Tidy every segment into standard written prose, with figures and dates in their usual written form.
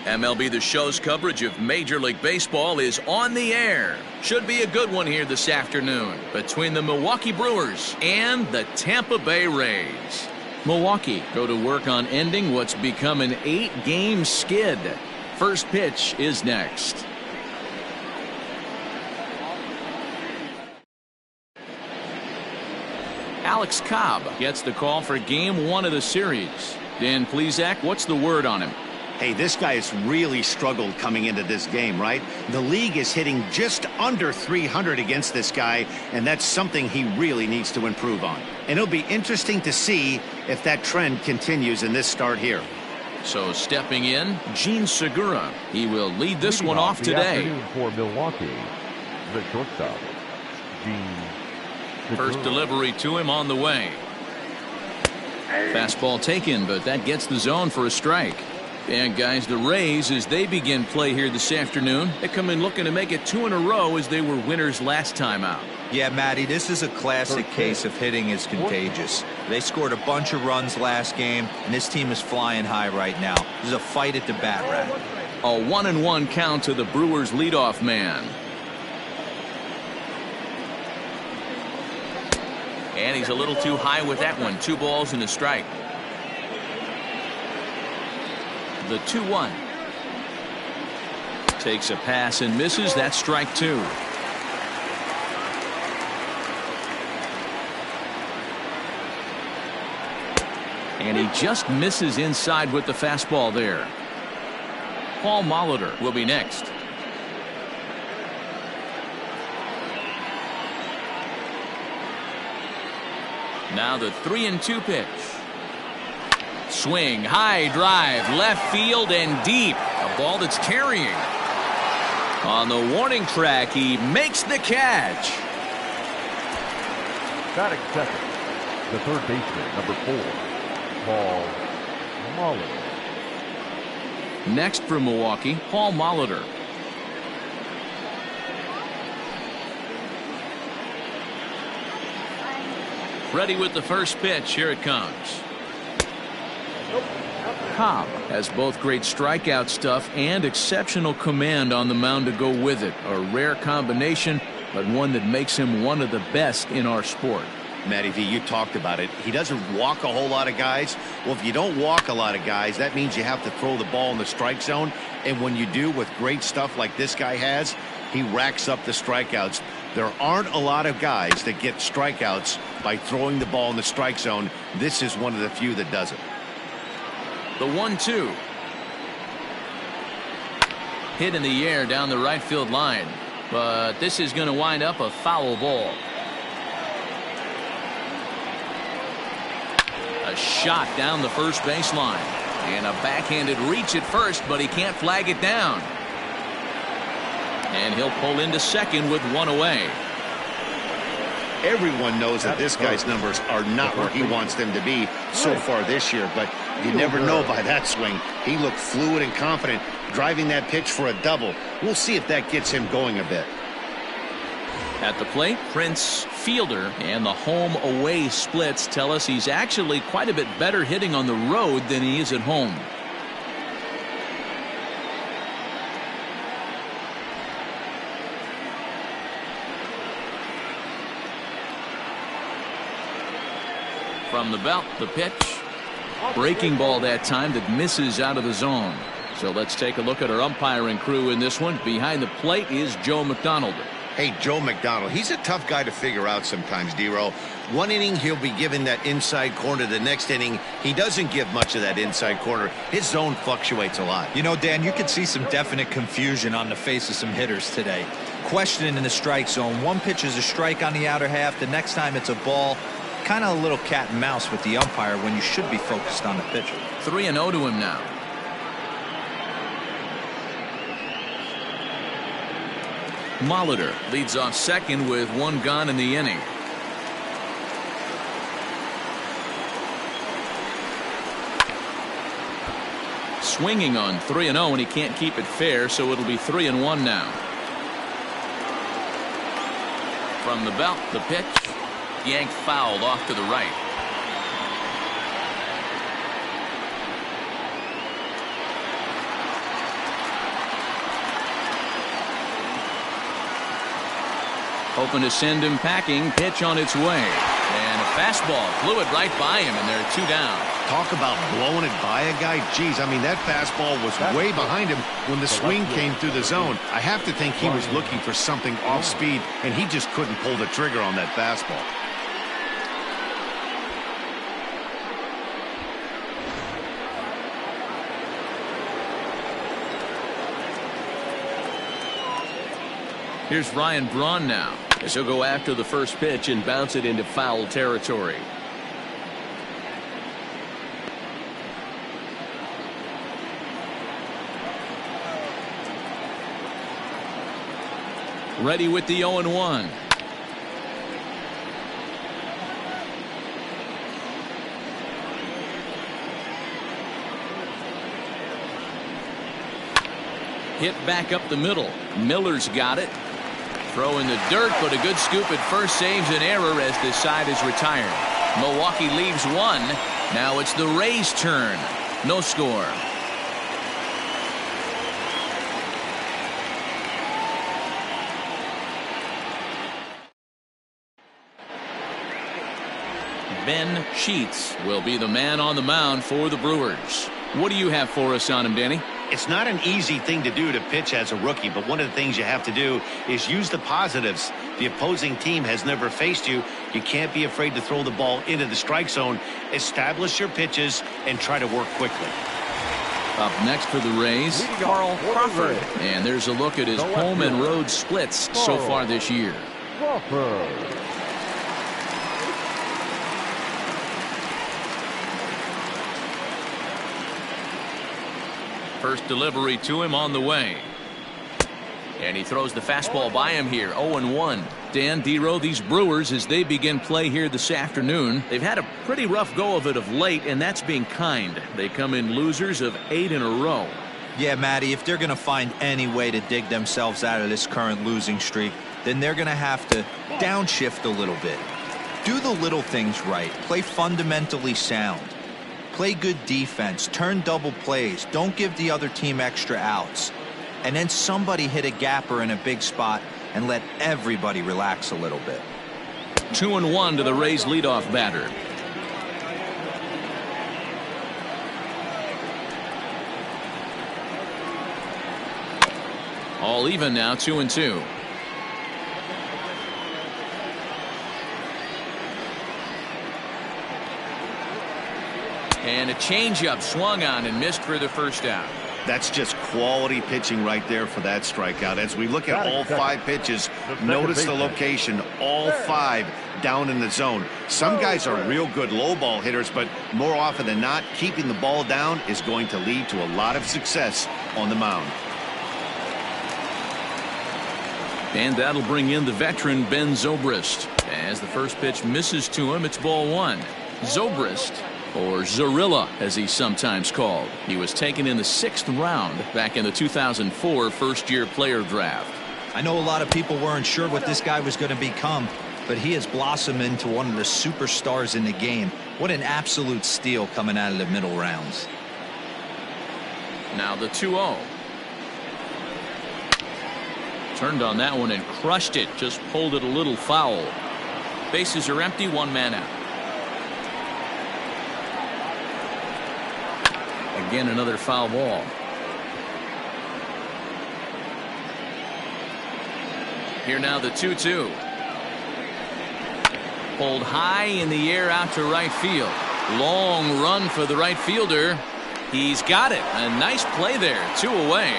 MLB The Show's coverage of Major League Baseball is on the air. Should be a good one here this afternoon between the Milwaukee Brewers and the Tampa Bay Rays. Milwaukee go to work on ending what's become an 8-game skid. First pitch is next. Alex Cobb gets the call for game 1 of the series. Dan Plesac, what's the word on him? Hey, this guy has really struggled coming into this game, right? The league is hitting just under 300 against this guy, and that's something he really needs to improve on. And it'll be interesting to see if that trend continues in this start here. So stepping in, Gene Segura. He will lead this one off today. For Milwaukee, the shortstop, Gene Segura. First delivery to him on the way. Fastball taken, but that gets the zone for a strike. And guys, the Rays, as they begin play here this afternoon, they come in looking to make it 2 in a row as they were winners last time out. Yeah, Matty, this is a classic case of hitting is contagious. They scored a bunch of runs last game, and this team is flying high right now. There's a fight at the bat rack. A 1-1 count to the Brewers leadoff man. And he's a little too high with that one. 2 balls and a strike. The 2-1. Takes a pass and misses. That's strike 2. And he just misses inside with the fastball there. Paul Molitor will be next. Now the 3-2 pitch. Swing, high drive, left field and deep. A ball that's carrying. On the warning track, he makes the catch. Batting second, the third baseman, number 4, Paul Molitor. Next for Milwaukee, Paul Molitor. Ready with the first pitch. Here it comes. Cobb has both great strikeout stuff and exceptional command on the mound to go with it. A rare combination, but one that makes him one of the best in our sport. Matty V, you talked about it. He doesn't walk a whole lot of guys. Well, if you don't walk a lot of guys, that means you have to throw the ball in the strike zone. And when you do, with great stuff like this guy has, he racks up the strikeouts. There aren't a lot of guys that get strikeouts by throwing the ball in the strike zone. This is one of the few that does it. The 1-2. Hit in the air down the right field line. But this is going to wind up a foul ball. A shot down the first baseline. And a backhanded reach at first, but he can't flag it down. And he'll pull into second with 1 away. Everyone knows that this guy's numbers are not where he wants them to be so far this year, but you never know by that swing. He looked fluid and confident, driving that pitch for a double. We'll see if that gets him going a bit. At the plate, Prince Fielder, and the home-away splits tell us he's actually quite a bit better hitting on the road than he is at home. From the belt, the pitch. Breaking ball that time that misses out of the zone. So let's take a look at our umpiring crew in this one. Behind the plate is Joe McDonald. Hey, Joe McDonald, he's a tough guy to figure out sometimes, D-Row. One inning, he'll be given that inside corner. The next inning, he doesn't give much of that inside corner. His zone fluctuates a lot. You know, Dan, you could see some definite confusion on the face of some hitters today. Questioning in the strike zone. One pitch is a strike on the outer half. The next time it's a ball. Kind of a little cat and mouse with the umpire when you should be focused on the pitcher. 3-0 to him now. Molitor leads off second with 1 gone in the inning. Swinging on 3-0, and he can't keep it fair, so it'll be 3-1 now. From the belt, the pitch. Yanked fouled off to the right. Hoping to send him packing. Pitch on its way. And a fastball flew it right by him, and there are 2 down. Talk about blowing it by a guy. Geez, I mean, that fastball was way behind him when the swing came through the zone. I have to think he was looking for something off speed, and he just couldn't pull the trigger on that fastball. Here's Ryan Braun now, as he'll go after the first pitch and bounce it into foul territory. Ready with the 0-1. Hit back up the middle. Miller's got it. Throw in the dirt, but a good scoop at first saves an error as this side is retired. Milwaukee leaves 1. Now it's the Rays' turn. No score. Ben Sheets will be the man on the mound for the Brewers. What do you have for us on him, Danny? It's not an easy thing to do to pitch as a rookie, but one of the things you have to do is use the positives. The opposing team has never faced you. You can't be afraid to throw the ball into the strike zone. Establish your pitches and try to work quickly. Up next for the Rays, Carl Crawford. And there's a look at his home and road splits so far this year. Crawford. First delivery to him on the way. And he throws the fastball by him here. 0-1. Dan Dero, these Brewers, as they begin play here this afternoon, they've had a pretty rough go of it of late, and that's being kind. They come in losers of 8 in a row. Yeah, Matty, if they're going to find any way to dig themselves out of this current losing streak, then they're going to have to downshift a little bit. Do the little things right. Play fundamentally sound. Play good defense. Turn double plays. Don't give the other team extra outs. And then somebody hit a gapper in a big spot and let everybody relax a little bit. 2-1 to the Rays leadoff batter. All even now, 2-2. And a changeup swung on and missed for the first out. That's just quality pitching right there for that strikeout. As we look at all 5 pitches, notice the location, all 5 down in the zone. Some guys are real good low ball hitters, but more often than not, keeping the ball down is going to lead to a lot of success on the mound. And that'll bring in the veteran Ben Zobrist. As the first pitch misses to him, it's ball 1. Zobrist, or Zorilla as he's sometimes called. He was taken in the 6th round back in the 2004 first-year player draft. I know a lot of people weren't sure what this guy was going to become, but he has blossomed into one of the superstars in the game. What an absolute steal coming out of the middle rounds. Now the 2-0. Turned on that one and crushed it. Just pulled it a little foul. Bases are empty, 1 man out. Again, another foul ball. Here now the 2-2. Pulled high in the air out to right field. Long run for the right fielder. He's got it. A nice play there. 2 away.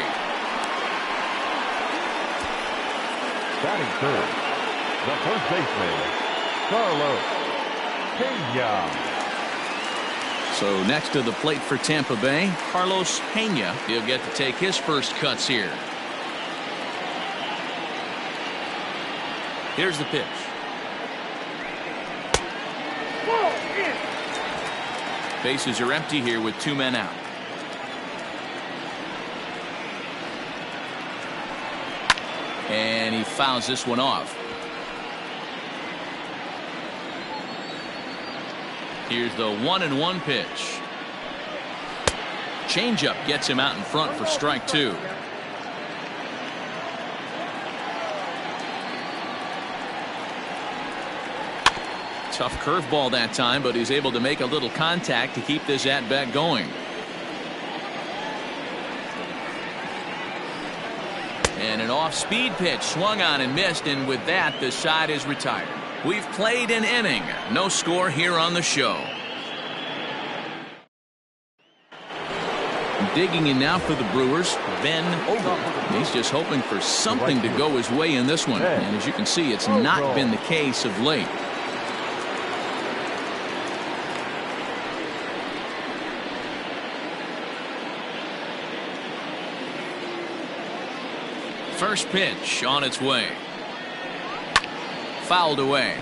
Batting third, the first baseman, Carlos Pena. So next to the plate for Tampa Bay, Carlos Pena. He'll get to take his first cuts here. Here's the pitch. Bases are empty here with 2 men out. And he fouls this one off. Here's the 1-1 pitch. Changeup gets him out in front for strike 2. Tough curveball that time, but he's able to make a little contact to keep this at-bat going. And an off-speed pitch swung on and missed, and with that, the side is retired. We've played an inning. No score here on the show. Digging in now for the Brewers, Ben Ogle. He's just hoping for something to go his way in this one. And as you can see, it's not been the case of late. First pitch on its way. Fouled away.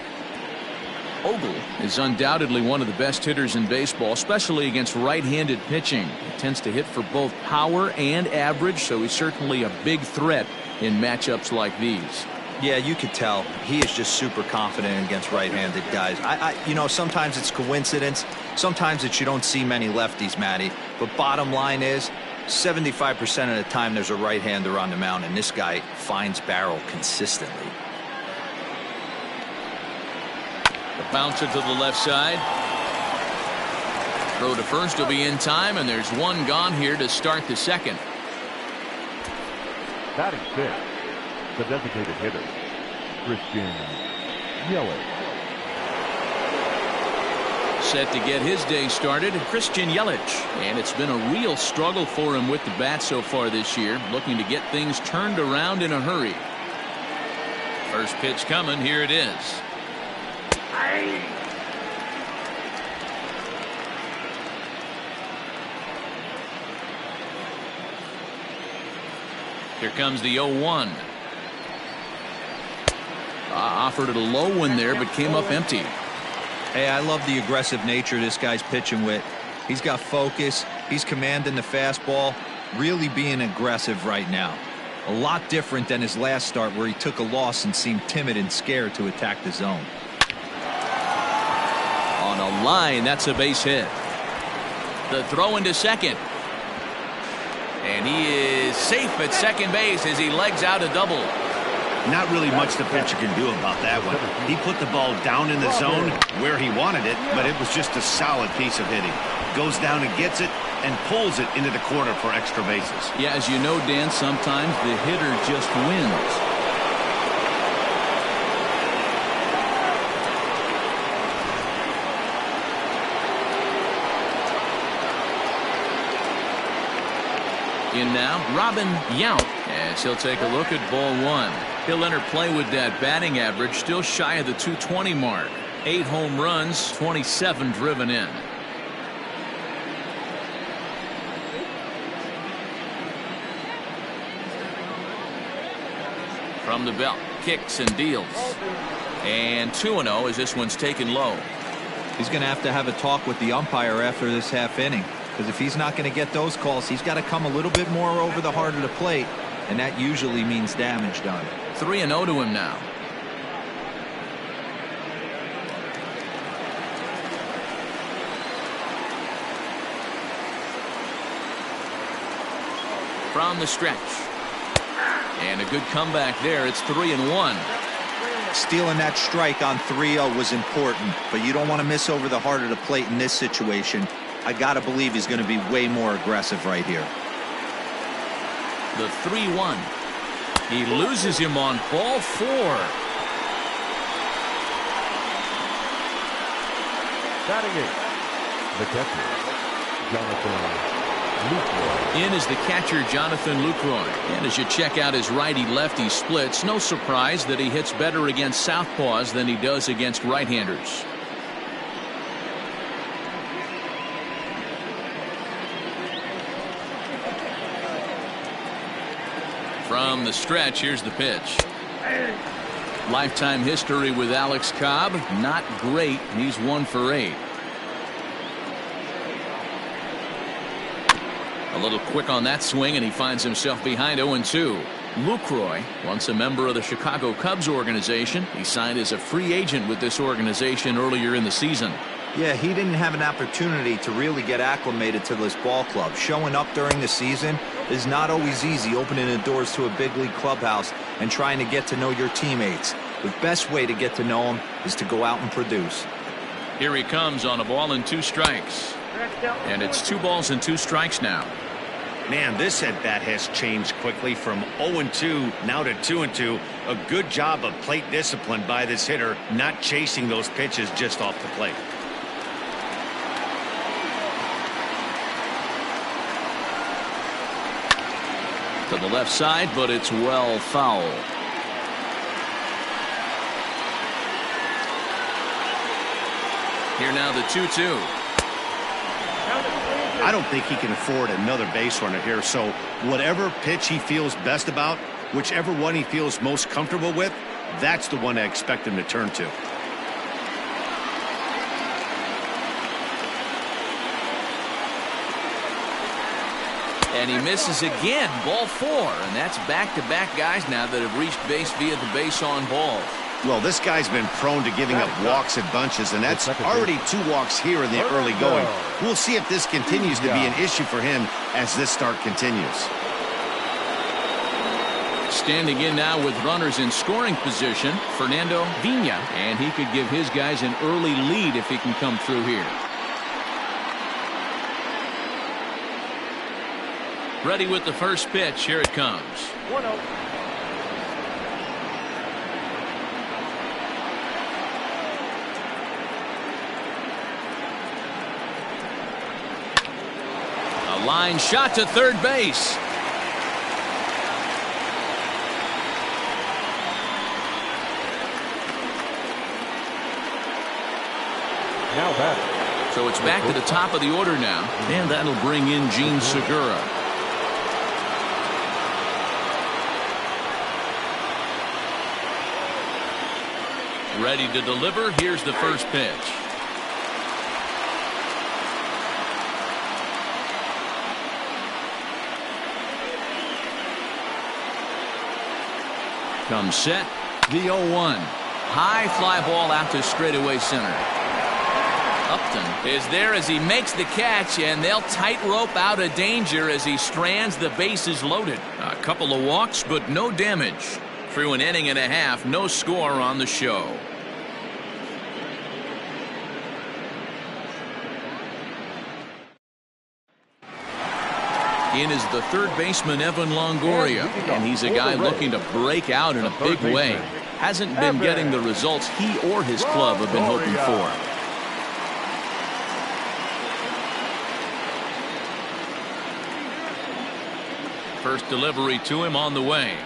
Ogle is undoubtedly one of the best hitters in baseball, especially against right-handed pitching. He tends to hit for both power and average, so he's certainly a big threat in matchups like these. Yeah, you could tell he is just super confident against right-handed guys. You know, sometimes it's coincidence. Sometimes it's you don't see many lefties, Matty. But bottom line is, 75% of the time there's a right-hander on the mound, and this guy finds barrel consistently. The bouncer to the left side. Throw to first will be in time, and there's one gone here to start the second. Batting fifth, the designated hitter, Christian Yelich. Set to get his day started, Christian Yelich. And it's been a real struggle for him with the bat so far this year, looking to get things turned around in a hurry. First pitch coming, here it is. Here comes the 0-1. Offered it a low one there, but came up empty. Hey, I love the aggressive nature this guy's pitching with. He's got focus. He's commanding the fastball. Really being aggressive right now. A lot different than his last start where he took a loss and seemed timid and scared to attack the zone. On a line, that's a base hit. The throw into second. And he is safe at second base as he legs out a double. Not really much the pitcher can do about that one. He put the ball down in the zone where he wanted it, but it was just a solid piece of hitting. Goes down and gets it and pulls it into the corner for extra bases. Yeah, as you know, Dan, sometimes the hitter just wins. In now, Robin Yount, as he'll take a look at ball one. He'll enter play with that batting average still shy of the 220 mark. 8 home runs, 27 driven in. From the belt, kicks and deals. And 2-0 as this one's taken low. He's going to have a talk with the umpire after this half inning. Because if he's not going to get those calls, he's got to come a little bit more over the heart of the plate, and that usually means damage done. 3-0 to him now. From the stretch. And a good comeback there. It's 3-1. Stealing that strike on 3-0 was important, but you don't want to miss over the heart of the plate in this situation. I gotta believe he's going to be way more aggressive right here. The 3-1. He loses him on ball 4. Batting eighth, the catcher, Jonathan Lucroy. In is the catcher, Jonathan Lucroy. And as you check out his righty-lefty splits, no surprise that he hits better against southpaws than he does against right-handers. From the stretch, here's the pitch. Lifetime history with Alex Cobb, not great. He's 1 for 8. A little quick on that swing, and he finds himself behind 0-2. Lucroy, once a member of the Chicago Cubs organization, he signed as a free agent with this organization earlier in the season. Yeah, he didn't have an opportunity to really get acclimated to this ball club. Showing up during the season is not always easy, opening the doors to a big league clubhouse and trying to get to know your teammates. The best way to get to know them is to go out and produce. Here he comes on a ball and 2 strikes. And it's 2 balls and 2 strikes now. Man, this at-bat has changed quickly from 0-2 now to 2-2. A good job of plate discipline by this hitter, not chasing those pitches just off the plate. To the left side, but it's well foul. Here now the 2-2. I don't think he can afford another base runner here, so whatever pitch he feels best about, whichever one he feels most comfortable with, that's the one I expect him to turn to. And he misses again, ball 4, and that's back-to-back guys now that have reached base via the base on balls. Well, this guy's been prone to giving up walks at bunches, and that's already 2 walks here in the early going. We'll see if this continues to be an issue for him as this start continues. Standing in now with runners in scoring position, Fernando Vina, and he could give his guys an early lead if he can come through here. Ready with the first pitch. Here it comes. 1-0. A line shot to third base. Now batting. So it's back to the top of the order now, and that'll bring in Gene Segura. Ready to deliver. Here's the first pitch. Comes set. The 0-1. High fly ball out to straightaway center. Upton is there as he makes the catch, and they'll tightrope out of danger as he strands the bases loaded. A couple of walks, but no damage. Through an inning and a half, no score on the show. In is the third baseman, Evan Longoria, and he's a guy looking to break out in a big way. Hasn't been getting the results he or his club have been hoping for. First delivery to him on the way.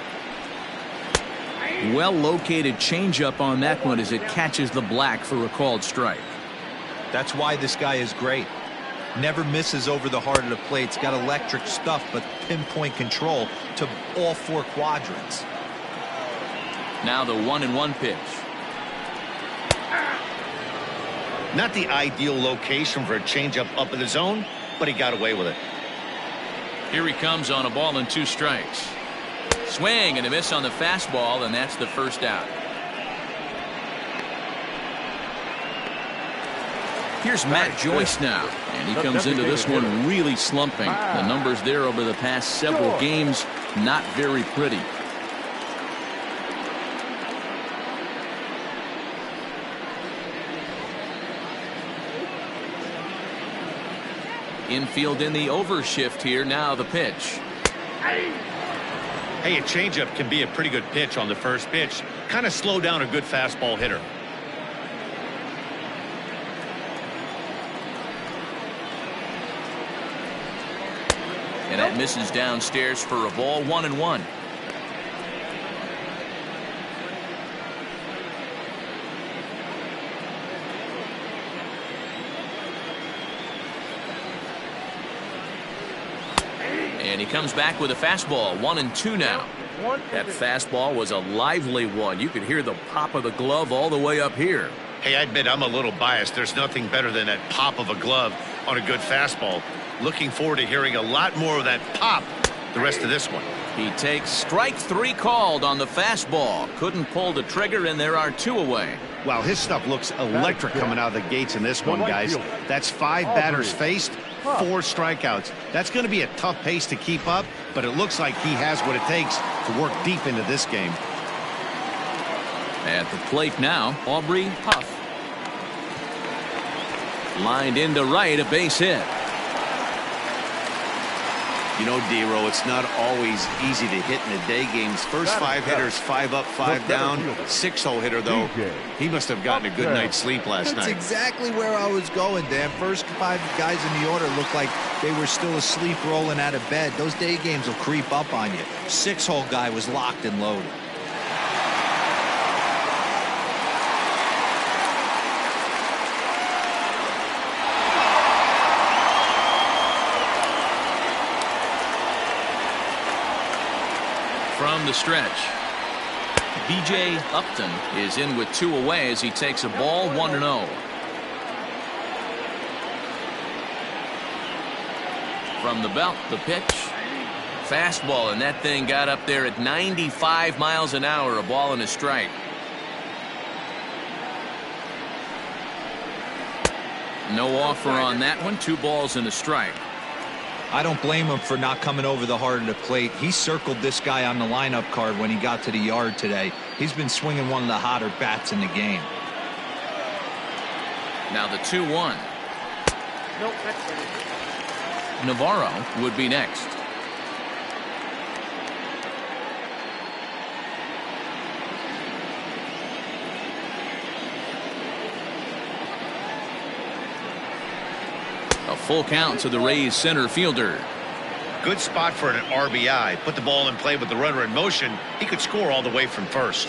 Well-located changeup on that one as it catches the black for a called strike. That's why this guy is great. Never misses over the heart of the plate. It's got electric stuff, but pinpoint control to all 4 quadrants. Now the 1-1 pitch. Not the ideal location for a changeup up in the zone, but he got away with it. Here he comes on a ball and 2 strikes. Swing and a miss on the fastball, and that's the first out. Here's Matt Joyce now, and he comes into this one really slumping. The numbers there over the past several games, not very pretty. Infield in the overshift here. Now the pitch. Hey, a changeup can be a pretty good pitch on the first pitch. Kind of slow down a good fastball hitter. And that misses downstairs for a ball. 1-1. And he comes back with a fastball. 1-2 now. That fastball was a lively one. You could hear the pop of the glove all the way up here. Hey, I admit I'm a little biased. There's nothing better than that pop of a glove on a good fastball. Looking forward to hearing a lot more of that pop the rest of this one. He takes strike 3 called on the fastball. Couldn't pull the trigger, and there are 2 away. Wow, his stuff looks electric coming out of the gates in this one, guys. That's 5 batters faced, 4 strikeouts. That's going to be a tough pace to keep up, but it looks like he has what it takes to work deep into this game. At the plate now, Aubrey Huff. Lined into right, a base hit. You know, D-Row, it's not always easy to hit in the day games. First 5 hitters, 5 up, 5 down. 6-hole hitter, though. He must have gotten a good night's sleep last night. That's exactly where I was going, Dan. First 5 guys in the order looked like they were still asleep rolling out of bed. Those day games will creep up on you. 6-hole guy was locked and loaded. From the stretch, B.J. Upton is in with 2 away as he takes a ball 1-0. From the belt, the pitch. Fastball, and that thing got up there at 95 miles an hour, a ball and a strike. No offer on that one, 2 balls and a strike. I don't blame him for not coming over the heart of the plate. He circled this guy on the lineup card when he got to the yard today. He's been swinging one of the hotter bats in the game. Now the 2-1. Nope, that's it. Navarro would be next. A full count to the Rays center fielder. Good spot for an RBI. Put the ball in play with the runner in motion. He could score all the way from first.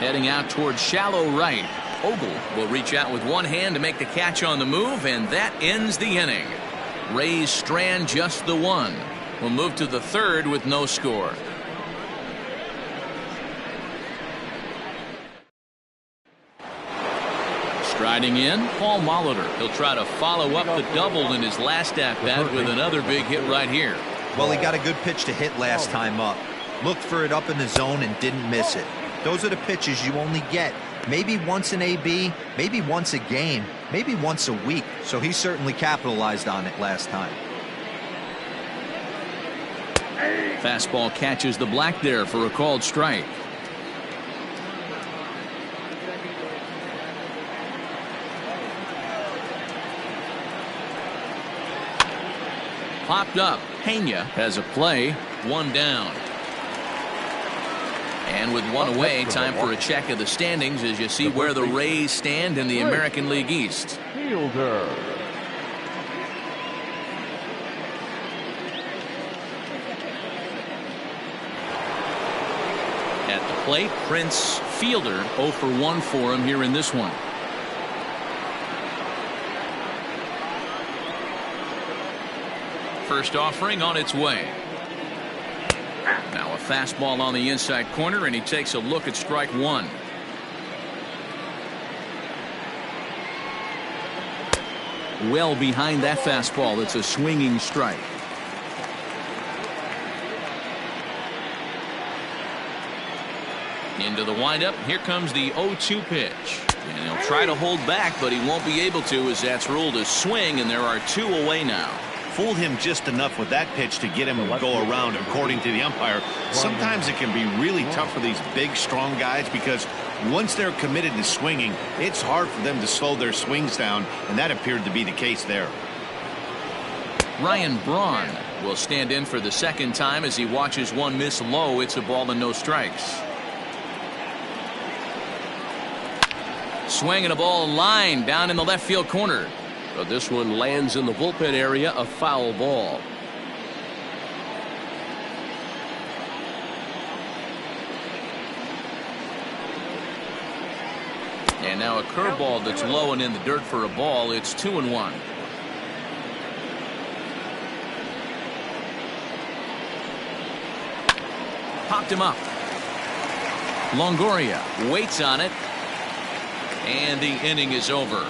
Heading out towards shallow right. Ogle will reach out with one hand to make the catch on the move, and that ends the inning. Rays strand just the one. We'll move to the third with no score. Striding in, Paul Molitor. He'll try to follow up the double in his last at-bat with another big hit right here. Well, he got a good pitch to hit last time up. Looked for it up in the zone and didn't miss it. Those are the pitches you only get maybe once in AB, maybe once a game, maybe once a week. So he certainly capitalized on it last time. Fastball catches the black there for a called strike. Popped up. Pena has a play. 1 down. And with 1 away, time for a check of the standings as you see where the Rays stand in the American League East. Fielder. At the plate, Prince Fielder 0 for 1 for him here in this one. First offering on its way. Now a fastball on the inside corner, and he takes a look at strike 1. Well behind that fastball. It's a swinging strike. Into the windup. Here comes the 0-2 pitch. And he'll try to hold back, but he won't be able to, as that's ruled a swing, and there are 2 away now. Fooled him just enough with that pitch to get him to go around, according to the umpire. Sometimes it can be really tough for these big, strong guys because once they're committed to swinging, it's hard for them to slow their swings down, and that appeared to be the case there. Ryan Braun will stand in for the second time as he watches one miss low. It's a ball and no strikes. Swinging a ball line down in the left field corner. But this one lands in the bullpen area, a foul ball. And now a curveball that's low and in the dirt for a ball. It's 2-1. Popped him up. Longoria waits on it. And the inning is over.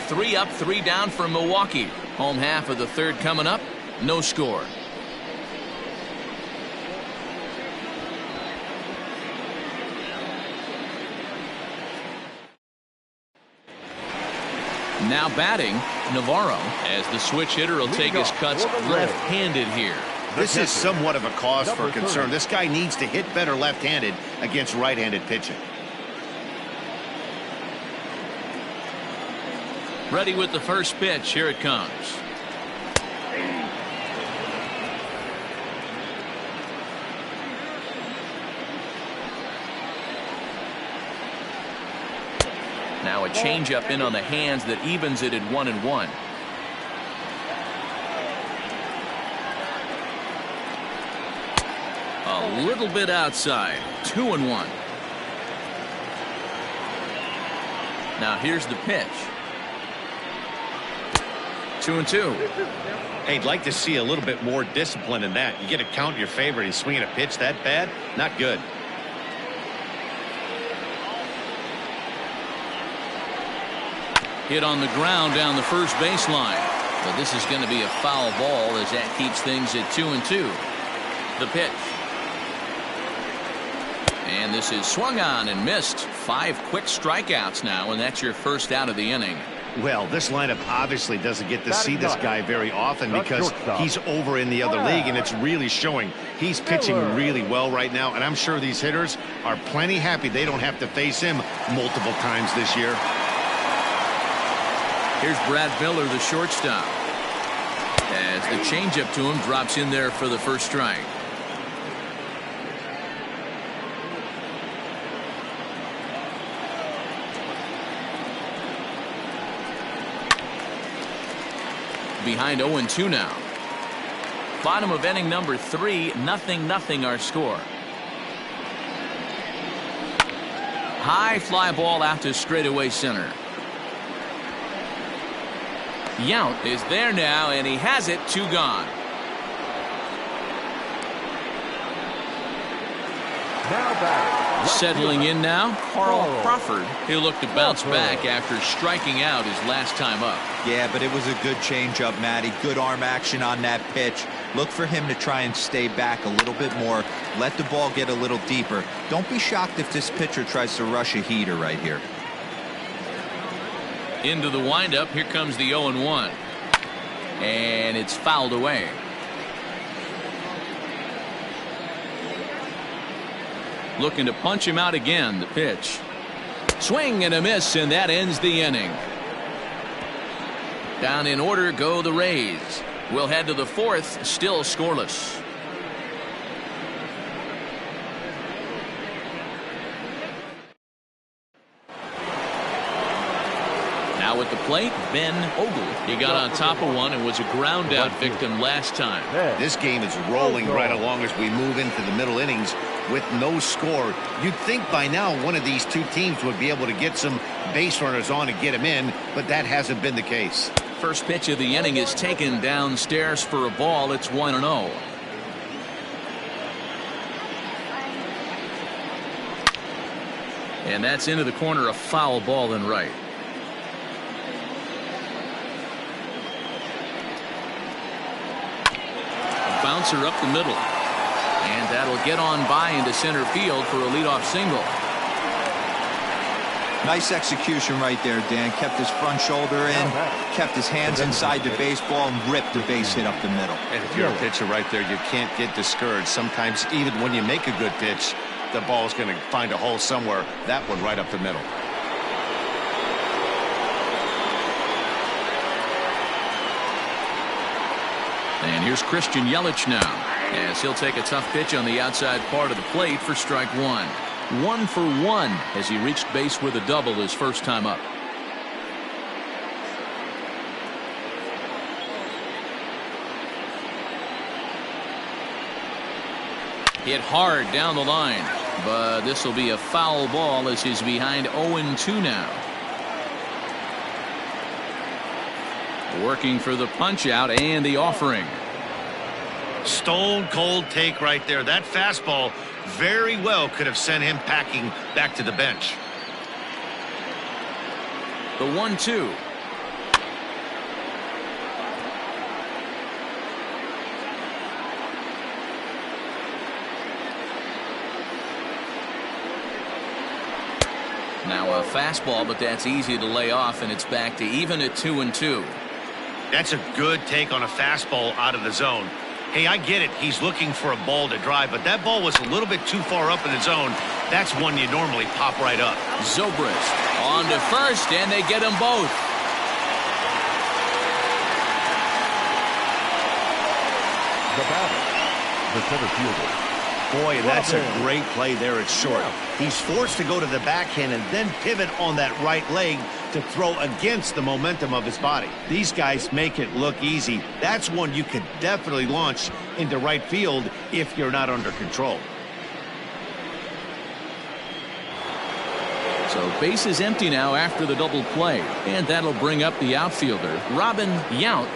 3 up, 3 down for Milwaukee. Home half of the third coming up. No score. Now batting, Navarro, as the switch hitter will take his cuts left-handed here. This is somewhat of a cause for concern. This guy needs to hit better left-handed against right-handed pitching. Ready with the first pitch. Here it comes. Now a changeup in on the hands that evens it at 1-1. A little bit outside. 2-1. Now here's the pitch. 2-2. Hey, I'd like to see a little bit more discipline in that. You get a count in your favor and he's swinging a pitch that bad. Not good. Hit on the ground down the first baseline. But this is going to be a foul ball as that keeps things at 2-2. The pitch. And this is swung on and missed. 5 quick strikeouts now, and that's your first out of the inning. Well, this lineup obviously doesn't get to see this guy very often because he's over in the other league, and it's really showing. He's pitching really well right now, and I'm sure these hitters are plenty happy they don't have to face him multiple times this year. Here's Brad Miller, the shortstop, as the changeup to him drops in there for the first strike. Behind 0-2 now. Bottom of inning number 3, 0-0 our score. High fly ball out to straightaway center. Yount is there now, and he has it. 2 gone. Now batting. Settling in now, Carl Crawford. He'll look to bounce back after striking out his last time up. Yeah, but it was a good changeup, Matty. Good arm action on that pitch. Look for him to try and stay back a little bit more. Let the ball get a little deeper. Don't be shocked if this pitcher tries to rush a heater right here. Into the windup. Here comes the 0-1. And it's fouled away. Looking to punch him out again. The pitch. Swing and a miss, and that ends the inning. Down in order go the Rays. We'll head to the 4th, still scoreless. Now at the plate, Ben Ogle. He got on top of one and was a ground out victim last time. This game is rolling right along as we move into the middle innings with no score. You'd think by now one of these two teams would be able to get some base runners on and get them in, but that hasn't been the case. First pitch of the inning is taken downstairs for a ball. It's 1-0. And that's into the corner, a foul ball and right. A bouncer up the middle. And that'll get on by into center field for a leadoff single. Nice execution right there, Dan. Kept his front shoulder in, kept his hands inside the baseball, and ripped the base hit up the middle. And if you're a pitcher right there, you can't get discouraged. Sometimes even when you make a good pitch, the ball's going to find a hole somewhere. That one right up the middle. And here's Christian Yelich now, as he'll take a tough pitch on the outside part of the plate for strike 1. 1 for 1 as he reached base with a double his first time up. Hit hard down the line, but this will be a foul ball as he's behind 0-2 now. Working for the punch out and the offering. Stone cold take right there. That fastball very well could have sent him packing back to the bench. The 1-2. Now a fastball, but that's easy to lay off, and it's back to even at 2-2. That's a good take on a fastball out of the zone. Hey, I get it. He's looking for a ball to drive, but that ball was a little bit too far up in the zone. That's one you normally pop right up. Zobrist on to first, and they get them both. The batter, the center fielder. Boy, and that's a great play there at short. He's forced to go to the backhand and then pivot on that right leg to throw against the momentum of his body. These guys make it look easy. That's one you could definitely launch into right field if you're not under control. So base is empty now after the double play, and that'll bring up the outfielder, Robin Yount.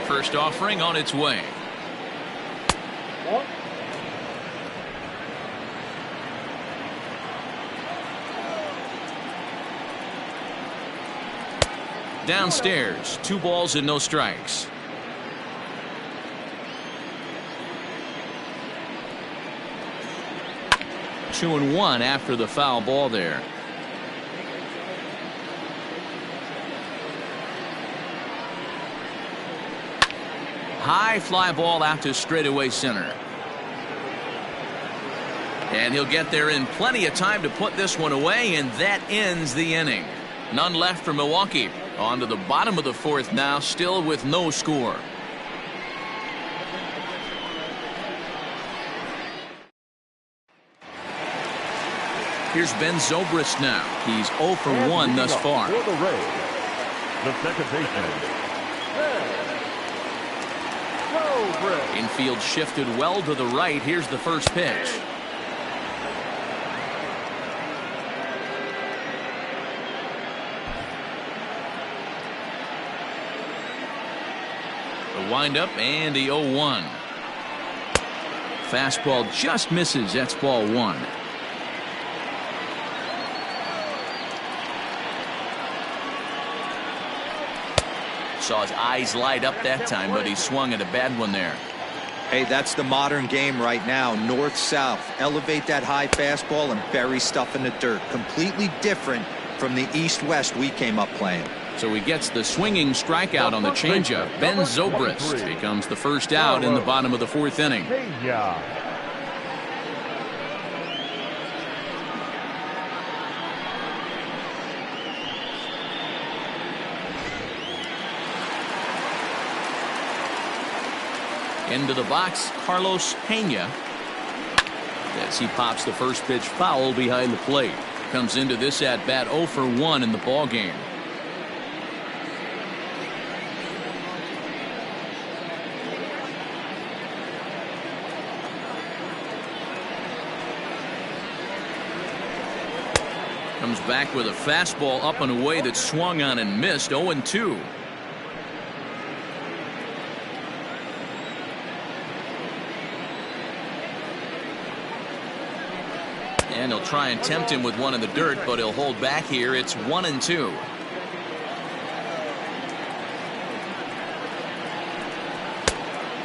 First offering on its way. Downstairs, 2 balls and no strikes. Two and one after the foul ball there. High fly ball out to straightaway center. And he'll get there in plenty of time to put this one away, and that ends the inning. None left for Milwaukee. On to the bottom of the 4th now, still with no score. Here's Ben Zobrist now. He's 0 for 1 thus far. For the Rays, the second baseman, Zobrist. Infield shifted well to the right. Here's the first pitch. The windup and the 0-1. Fastball just misses. That's ball 1. Saw his eyes light up that time, but he swung at a bad one there. Hey, that's the modern game right now. North-south. Elevate that high fastball and bury stuff in the dirt. Completely different from the east-west we came up playing. So he gets the swinging strikeout on the changeup. Ben Zobrist becomes the first out in the bottom of the 4th inning. Into the box, Carlos Pena. As he pops the first pitch foul behind the plate. Comes into this at bat 0 for 1 in the ball game. Comes back with a fastball up and away that swung on and missed. 0-2. And he'll try and tempt him with one in the dirt, but he'll hold back here. It's 1-2.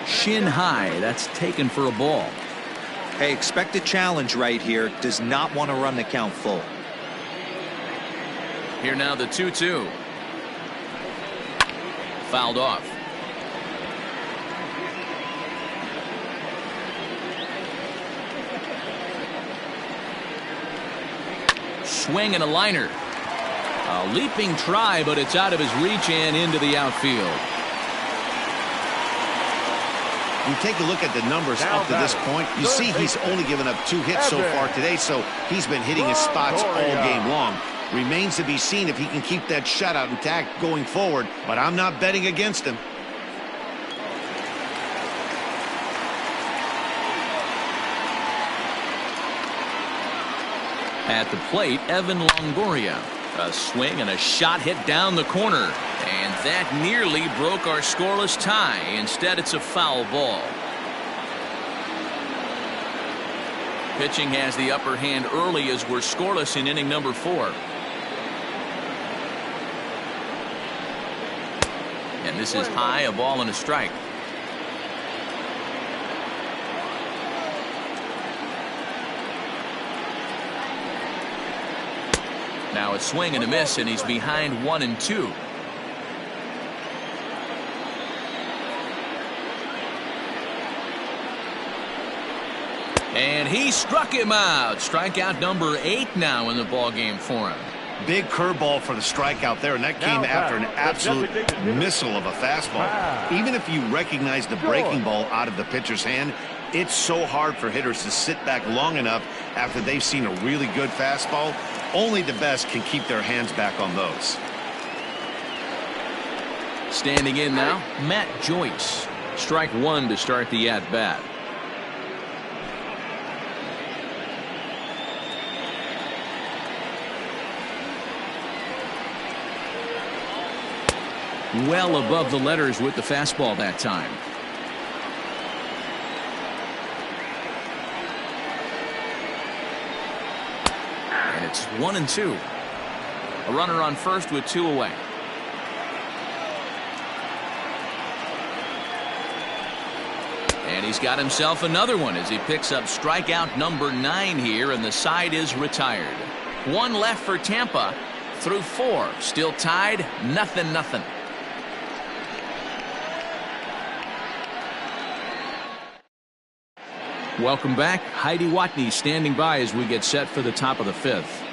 Shin high. That's taken for a ball. Hey, expect a challenge right here. Does not want to run the count full. Here now the 2-2. Fouled off. Swing and a liner. A leaping try, but it's out of his reach and into the outfield. You take a look at the numbers up to this point. You see he's only given up 2 hits so far today, so he's been hitting his spots all game long. Remains to be seen if he can keep that shutout intact going forward, but I'm not betting against him. At the plate, Evan Longoria. A swing and a shot hit down the corner. And that nearly broke our scoreless tie. Instead, it's a foul ball. Pitching has the upper hand early as we're scoreless in inning number 4. And this is high, a ball and a strike. Now a swing and a miss, and he's behind 1-2. And he struck him out. Strikeout number 8 now in the ballgame for him. Big curveball for the strikeout there, and that came after an absolute missile of a fastball. Even if you recognize the breaking ball out of the pitcher's hand, it's so hard for hitters to sit back long enough after they've seen a really good fastball. Only the best can keep their hands back on those. Standing in now, Matt Joyce. Strike one to start the at-bat. Well above the letters with the fastball that time. And it's 1-2. A runner on first with 2 away. And he's got himself another one as he picks up strikeout number 9 here, and the side is retired. 1 left for Tampa through 4. Still tied, 0-0. Welcome back. Heidi Watney standing by as we get set for the top of the 5th.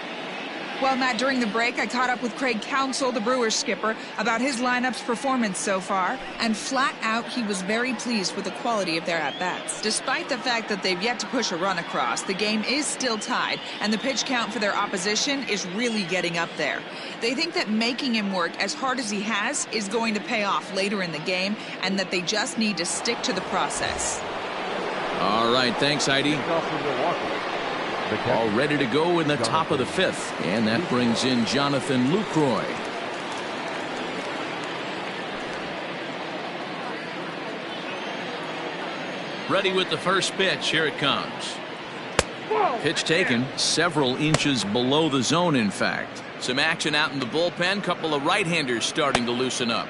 Well, Matt, during the break, I caught up with Craig Counsell, the Brewers skipper, about his lineup's performance so far. And flat out, he was very pleased with the quality of their at-bats. Despite the fact that they've yet to push a run across, the game is still tied, and the pitch count for their opposition is really getting up there. They think that making him work as hard as he has is going to pay off later in the game, and that they just need to stick to the process. All right, thanks, Heidi. All ready to go in the top of the 5th. And that brings in Jonathan Lucroy. Ready with the first pitch. Here it comes. Pitch taken several inches below the zone, in fact. Some action out in the bullpen. Couple of right-handers starting to loosen up.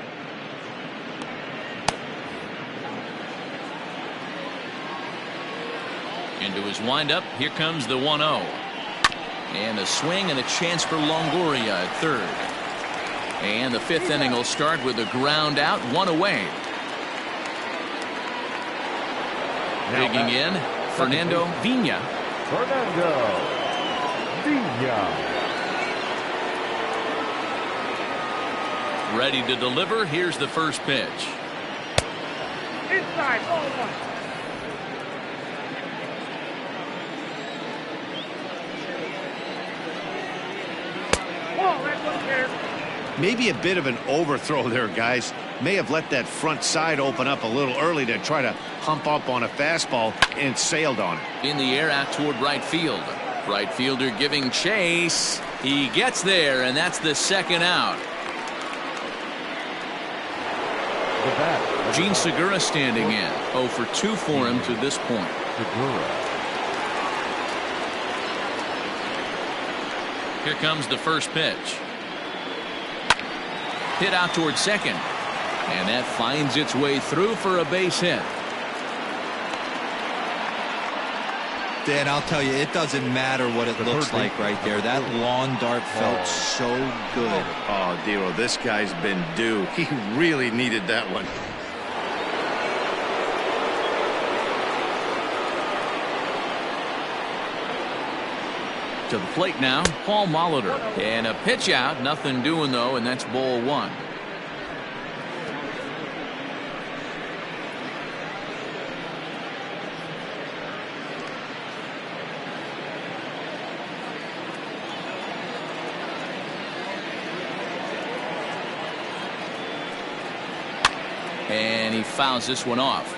Into his windup. Here comes the 1-0. And a swing and a chance for Longoria at third. And the 5th inning will start with a ground out, 1 away. Digging in, Fernando Vina. Ready to deliver. Here's the first pitch. Inside, ball 1. Maybe a bit of an overthrow there, guys. May have let that front side open up a little early to try to hump up on a fastball and sailed on it. In the air out toward right field. Right fielder giving chase. He gets there, and that's the 2nd out. Gene Segura standing in. 0 for 2 for him to this point. Here comes the first pitch. Hit out toward second. And that finds its way through for a base hit. Dan, I'll tell you, it doesn't matter what it looks like right there. That lawn dart felt so good. Oh, Dero, this guy's been due. He really needed that one. To the plate now, Paul Molitor. And a pitch out, nothing doing though, and that's ball 1. And he fouls this one off.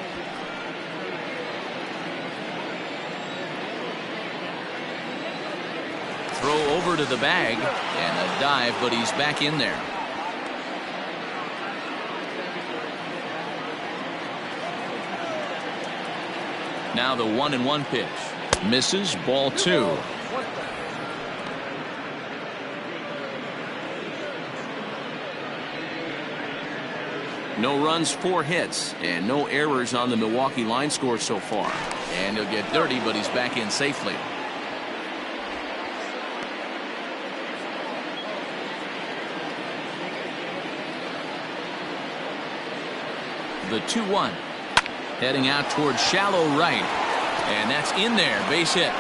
Throw over to the bag and a dive, but he's back in there. Now the 1-1 pitch misses, ball 2. No runs, 4 hits, and no errors on the Milwaukee line score so far. And he'll get dirty, but he's back in safely. The 2-1. Heading out towards shallow right. And that's in there. Base hit.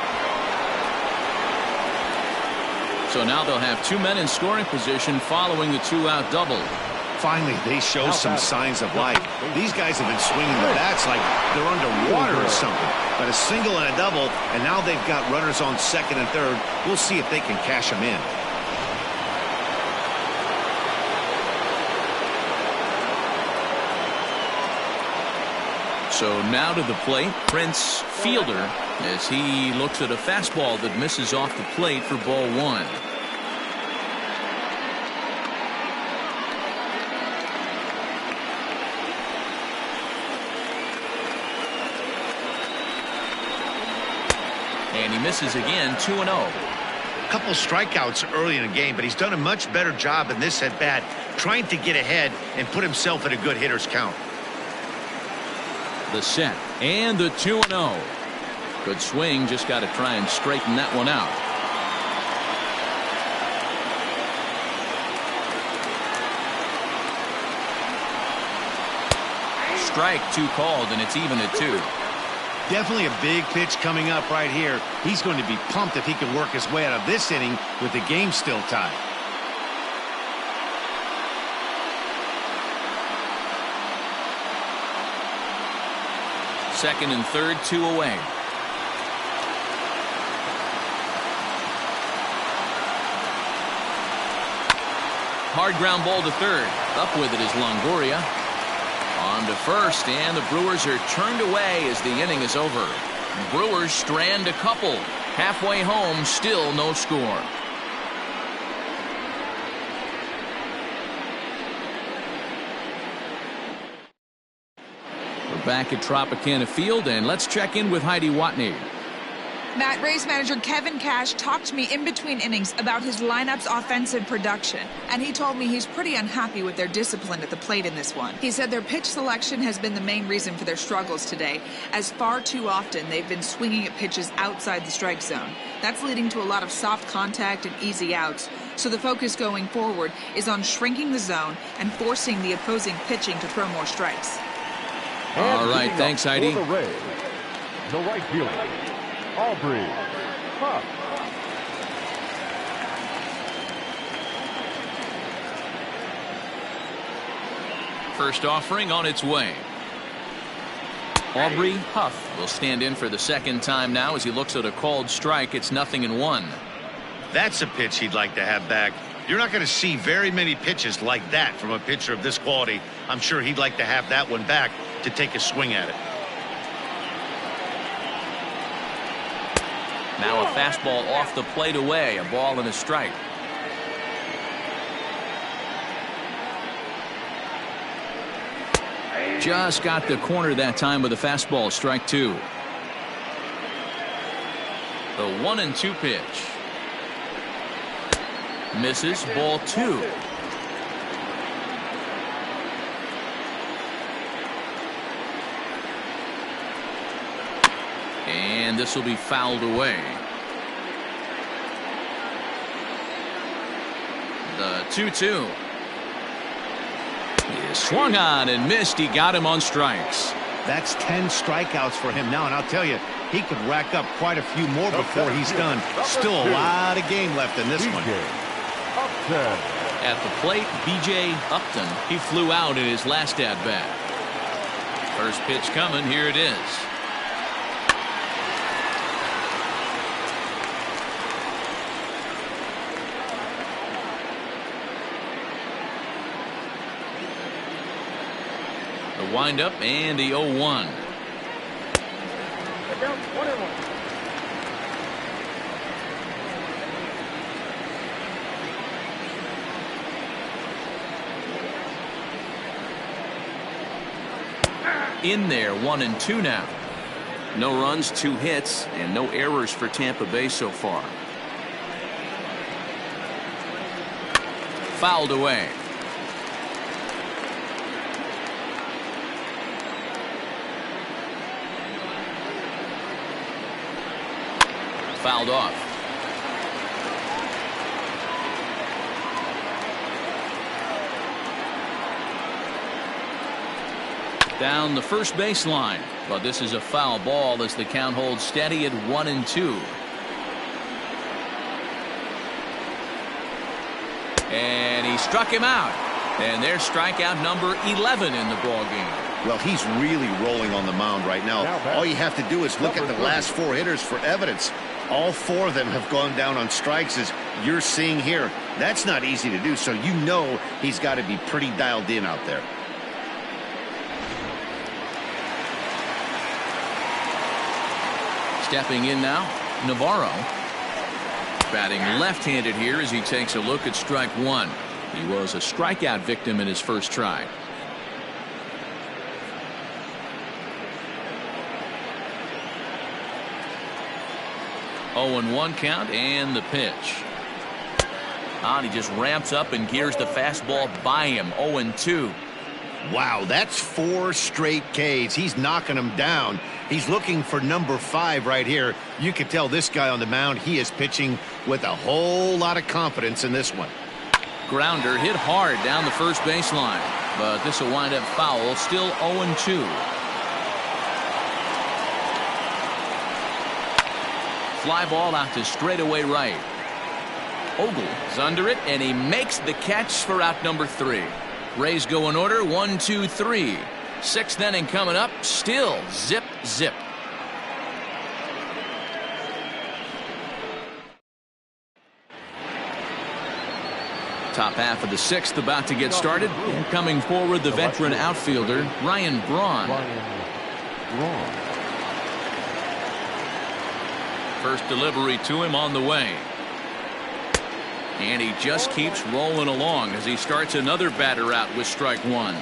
So now they'll have 2 men in scoring position following the 2-out double. Finally, they show some signs of life. These guys have been swinging the bats like they're underwater or something. But a single and a double, and now they've got runners on second and third. We'll see if they can cash them in. So now to the plate, Prince Fielder, as he looks at a fastball that misses off the plate for ball 1. And he misses again, 2-0. A couple strikeouts early in the game, but he's done a much better job in this at-bat, trying to get ahead and put himself in a good hitter's count. The set and the 2-0. Good swing, just got to try and straighten that one out. Strike 2 called, and it's even at 2. Definitely a big pitch coming up right here. He's going to be pumped if he can work his way out of this inning with the game still tied. Second and third, 2 away. Hard ground ball to third. Up with it is Longoria. On to first, and the Brewers are turned away as the inning is over. Brewers strand a couple. Halfway home, still no score. We're back at Tropicana Field, and let's check in with Heidi Watney. Matt, Rays manager Kevin Cash talked to me in between innings about his lineup's offensive production, and he told me he's pretty unhappy with their discipline at the plate in this one. He said their pitch selection has been the main reason for their struggles today, as far too often they've been swinging at pitches outside the strike zone. That's leading to a lot of soft contact and easy outs, so the focus going forward is on shrinking the zone and forcing the opposing pitching to throw more strikes. All right, thanks, Heidi. The Rays, the right fielder, Aubrey Huff. First offering on its way. Aubrey Huff will stand in for the second time now as he looks at a called strike. It's 0-1. That's a pitch he'd like to have back. You're not going to see very many pitches like that from a pitcher of this quality. I'm sure he'd like to have that one back to take a swing at it. Now a fastball off the plate away, a ball and a strike. Just got the corner that time with a fastball, strike 2. The 1-2 pitch. Misses, ball 2. And this will be fouled away. The 2-2. He is swung on and missed. He got him on strikes. That's 10 strikeouts for him now, and I'll tell you, he could rack up quite a few more before he's done. Still a lot of game left in this one. At the plate, B.J. Upton. He flew out in his last at-bat. First pitch coming. Here it is. The windup and the 0-1. Down 1-1. In there, 1-2 now. No runs, 2 hits, and no errors for Tampa Bay so far. Fouled away. Fouled off. Down the first baseline, but this is a foul ball as the count holds steady at 1-2. And he struck him out. And there's strikeout number 11 in the ball game. Well, he's really rolling on the mound right now. All you have to do is look at the last 4 hitters for evidence. All 4 of them have gone down on strikes, as you're seeing here. That's not easy to do, so you know he's got to be pretty dialed in out there. Stepping in now, Navarro. Batting left-handed here as he takes a look at strike 1. He was a strikeout victim in his first try. Oh, 0-1 count, and the pitch. And he just ramps up and gears the fastball by him. 0-2. Wow, that's 4 straight Ks. He's knocking them down. He's looking for number 5 right here. You can tell this guy on the mound, he is pitching with a whole lot of confidence in this one. Grounder hit hard down the first baseline, but this will wind up foul. Still 0-2. Fly ball out to straightaway right. Ogle is under it, and he makes the catch for out number 3. Rays go in order, 1, 2, 3. 6th inning coming up, still zip, zip. Top half of the 6th about to get started. And coming forward, the veteran outfielder, Ryan Braun. First delivery to him on the way. And he just keeps rolling along as he starts another batter out with strike 1.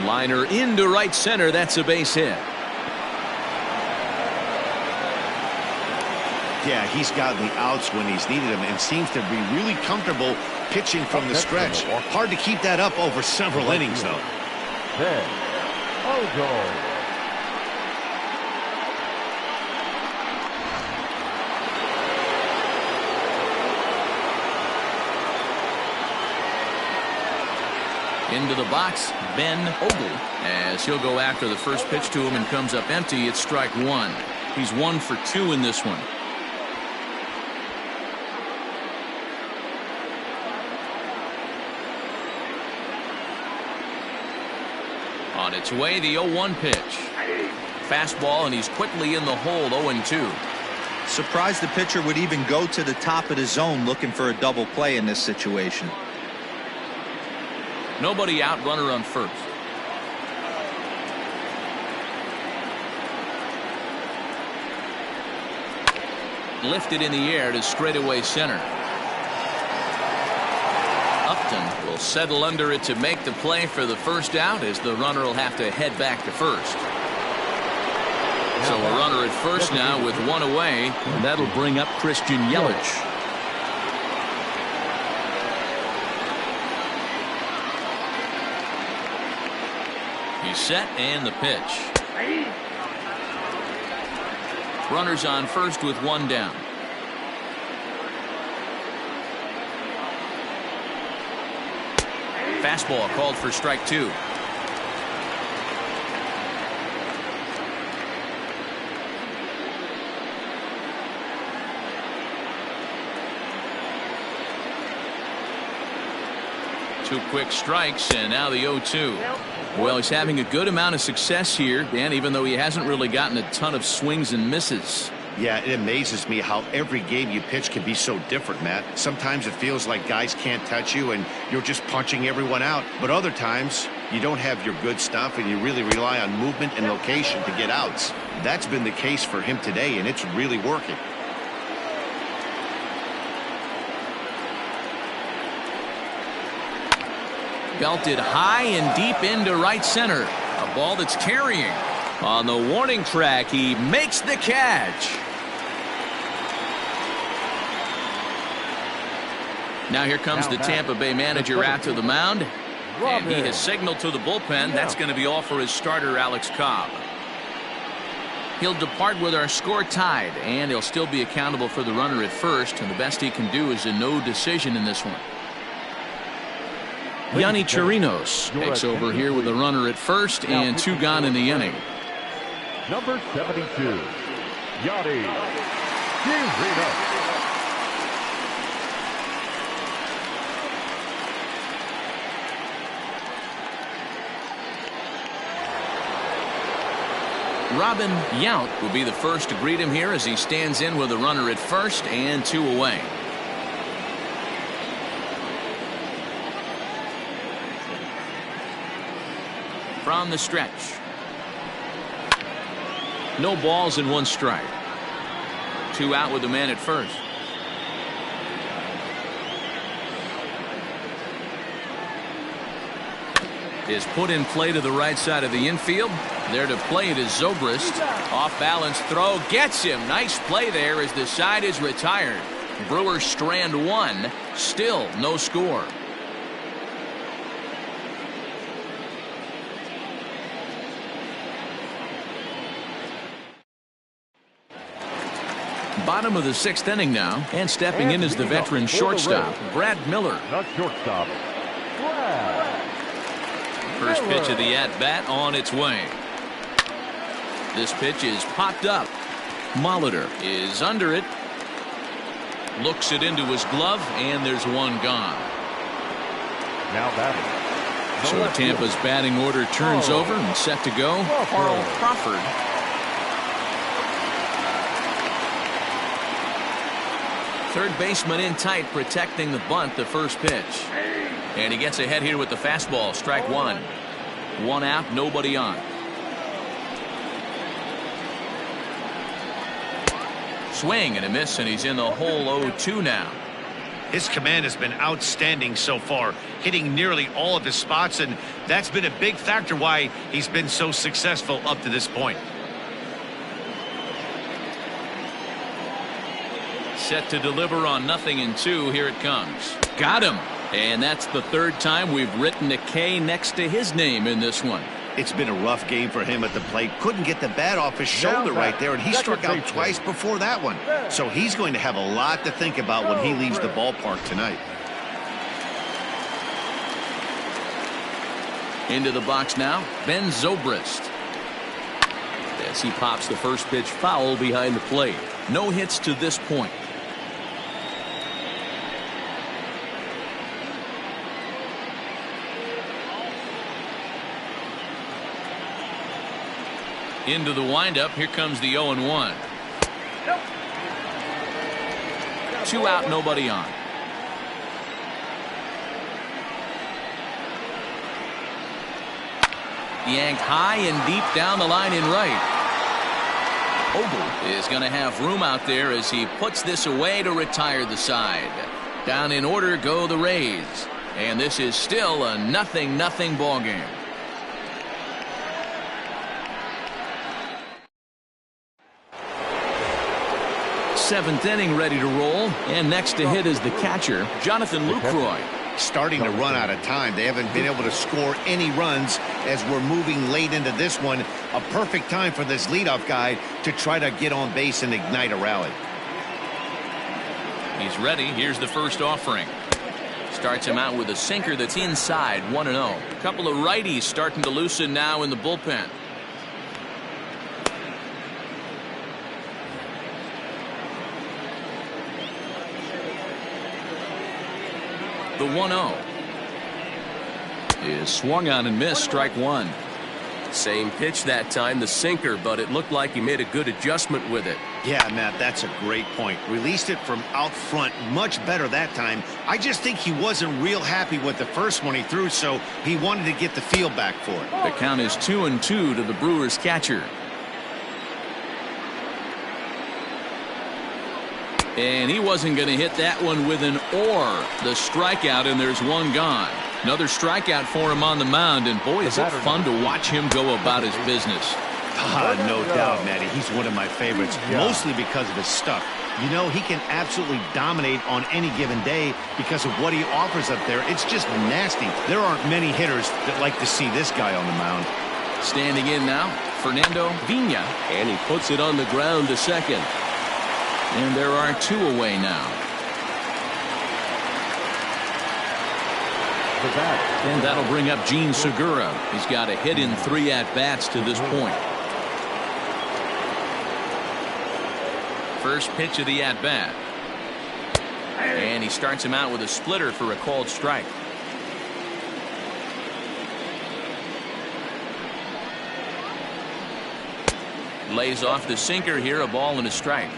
Liner into right center. That's a base hit. Yeah, he's gotten the outs when he's needed them and seems to be really comfortable pitching from the stretch. Hard to keep that up over several innings, though. Then, Ogle. Into the box, Ben Ogle, as he'll go after the first pitch to him and comes up empty. It's strike 1. He's 1 for 2 in this one. On its way, the 0-1 pitch. Fastball, and he's quickly in the hole. 0-2. Surprised the pitcher would even go to the top of the zone looking for a double play in this situation. Nobody out, runner on first. Lifted in the air to straightaway center. Upton will settle under it to make the play for the first out, as the runner will have to head back to first. So a runner at first now with 1 away, and that'll bring up Christian Yelich. He's set, and the pitch. Runners on first with 1 down. Fastball called for strike 2. Two quick strikes, and now the 0-2. Well, he's having a good amount of success here, Dan, even though he hasn't really gotten a ton of swings and misses. Yeah, it amazes me how every game you pitch can be so different, Matt. Sometimes it feels like guys can't touch you and you're just punching everyone out. But other times you don't have your good stuff and you really rely on movement and location to get outs. That's been the case for him today, and it's really working. Belted high and deep into right center. A ball that's carrying. On the warning track, he makes the catch. Now here comes the Tampa Bay manager out to the mound. And he has signaled to the bullpen. That's going to be all for his starter, Alex Cobb. He'll depart with our score tied, and he'll still be accountable for the runner at first. And the best he can do is a no decision in this one. Yonny Chirinos takes over here with a runner at first and 2 gone in the inning. Number 72, Yonny Robin Yount will be the first to greet him here as he stands in with a runner at first and 2 away. From the stretch. No balls and 1 strike. 2 out with the man at first. Is put in play to the right side of the infield. There to play it is Zobrist. Off balance throw gets him. Nice play there as the side is retired. Brewers strand 1. Still no score. Bottom of the 6th inning now, and stepping in is the veteran shortstop, Brad Miller. Shortstop, First pitch of the at-bat on its way. This pitch is popped up. Molitor is under it. Looks it into his glove, and there's 1 gone. Now batting. So Tampa's batting order turns over and set to go. Carl Crawford. Third baseman in tight, protecting the bunt, the first pitch. And he gets ahead here with the fastball. Strike 1. 1 out, nobody on. Swing and a miss, and he's in the hole 0-2 now. His command has been outstanding so far, hitting nearly all of his spots, and that's been a big factor why he's been so successful up to this point. Set to deliver on 0-2. Here it comes. Got him. And that's the 3rd time we've written a K next to his name in this one. It's been a rough game for him at the plate. Couldn't get the bat off his shoulder right there, and he struck out twice before that one. So he's going to have a lot to think about when he leaves the ballpark tonight. Into the box now, Ben Zobrist. As he pops the first pitch foul behind the plate. No hits to this point. Into the windup. Here comes the 0-1. 2 out, nobody on. Yanked high and deep down the line in right. Ogle is going to have room out there as he puts this away to retire the side. Down in order go the Rays. And this is still a 0-0 ball game. Seventh inning ready to roll, and next to hit is the catcher, Jonathan Lucroy. Starting to run out of time. They haven't been able to score any runs as we're moving late into this one. A perfect time for this leadoff guy to try to get on base and ignite a rally. He's ready. Here's the first offering. Starts him out with a sinker that's inside, 1-0. A couple of righties starting to loosen now in the bullpen. The 1-0 is swung on and missed. Strike 1. Same pitch that time, the sinker, but it looked like he made a good adjustment with it. Yeah, Matt, that's a great point. Released it from out front much better that time. I just think he wasn't real happy with the first one he threw, so he wanted to get the feel back for it. The count is 2-2 to the Brewers catcher. And he wasn't going to hit that one with an or. The strikeout, and there's 1 gone. Another strikeout for him on the mound, and boy, is it fun to watch him go about his business. No doubt, Matty. He's one of my favorites, mostly because of his stuff. You know, he can absolutely dominate on any given day because of what he offers up there. It's just nasty. There aren't many hitters that like to see this guy on the mound. Standing in now, Fernando Vina, and he puts it on the ground to second. And there are 2 away now. And that'll bring up Gene Segura. He's got a hit in 3 at-bats to this point. First pitch of the at-bat. And he starts him out with a splitter for a called strike. Lays off the sinker here, a ball and a strike.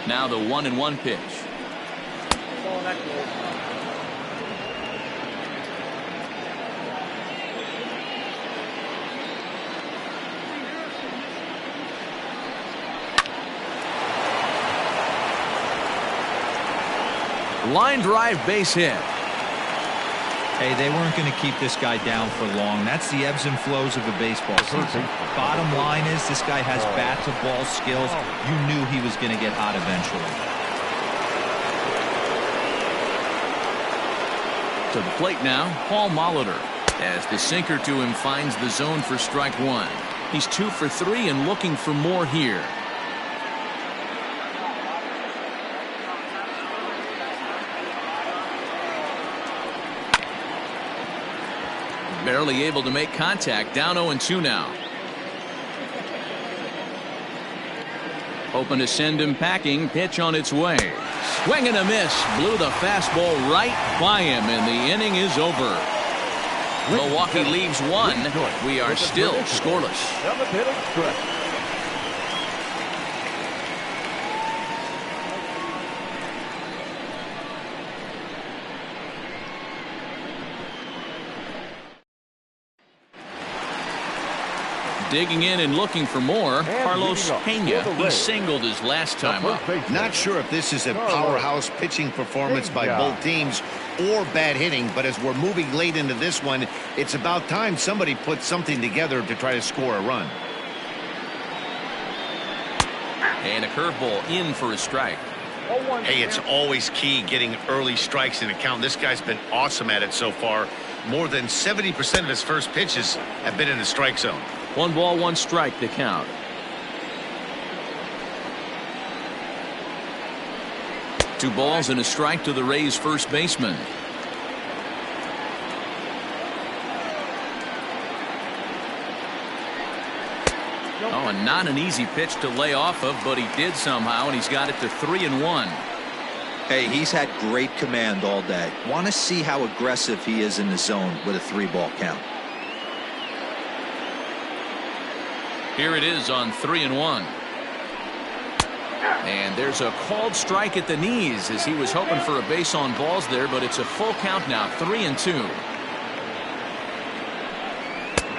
Now the 1-1 pitch. Line drive, base hit. Hey, they weren't going to keep this guy down for long. That's the ebbs and flows of a baseball season. Bottom line is this guy has bat-to-ball skills. You knew he was going to get hot eventually. To the plate now, Paul Molitor. As the sinker to him finds the zone for strike one. He's 2 for 3 and looking for more here. Barely able to make contact. Down 0-2 now. Hoping to send him packing. Pitch on its way. Swing and a miss. Blew the fastball right by him, and the inning is over. Milwaukee leaves 1. We are still scoreless. Digging in and looking for more, Carlos Pena. He singled his last time up. Not sure if this is a powerhouse pitching performance by both teams or bad hitting, but as we're moving late into this one, it's about time somebody put something together to try to score a run. And a curveball in for a strike. Hey, it's always key getting early strikes in a count. This guy's been awesome at it so far. More than 70% of his first pitches have been in the strike zone. 1 ball, 1 strike, the count. Two balls and a strike to the Rays first baseman. Oh, and not an easy pitch to lay off of, but he did somehow, and he's got it to 3-1. Hey, he's had great command all day. Want to see how aggressive he is in the zone with a 3-ball count. Here it is on 3-1. And there's a called strike at the knees as he was hoping for a base on balls there, but it's a full count now, 3-2.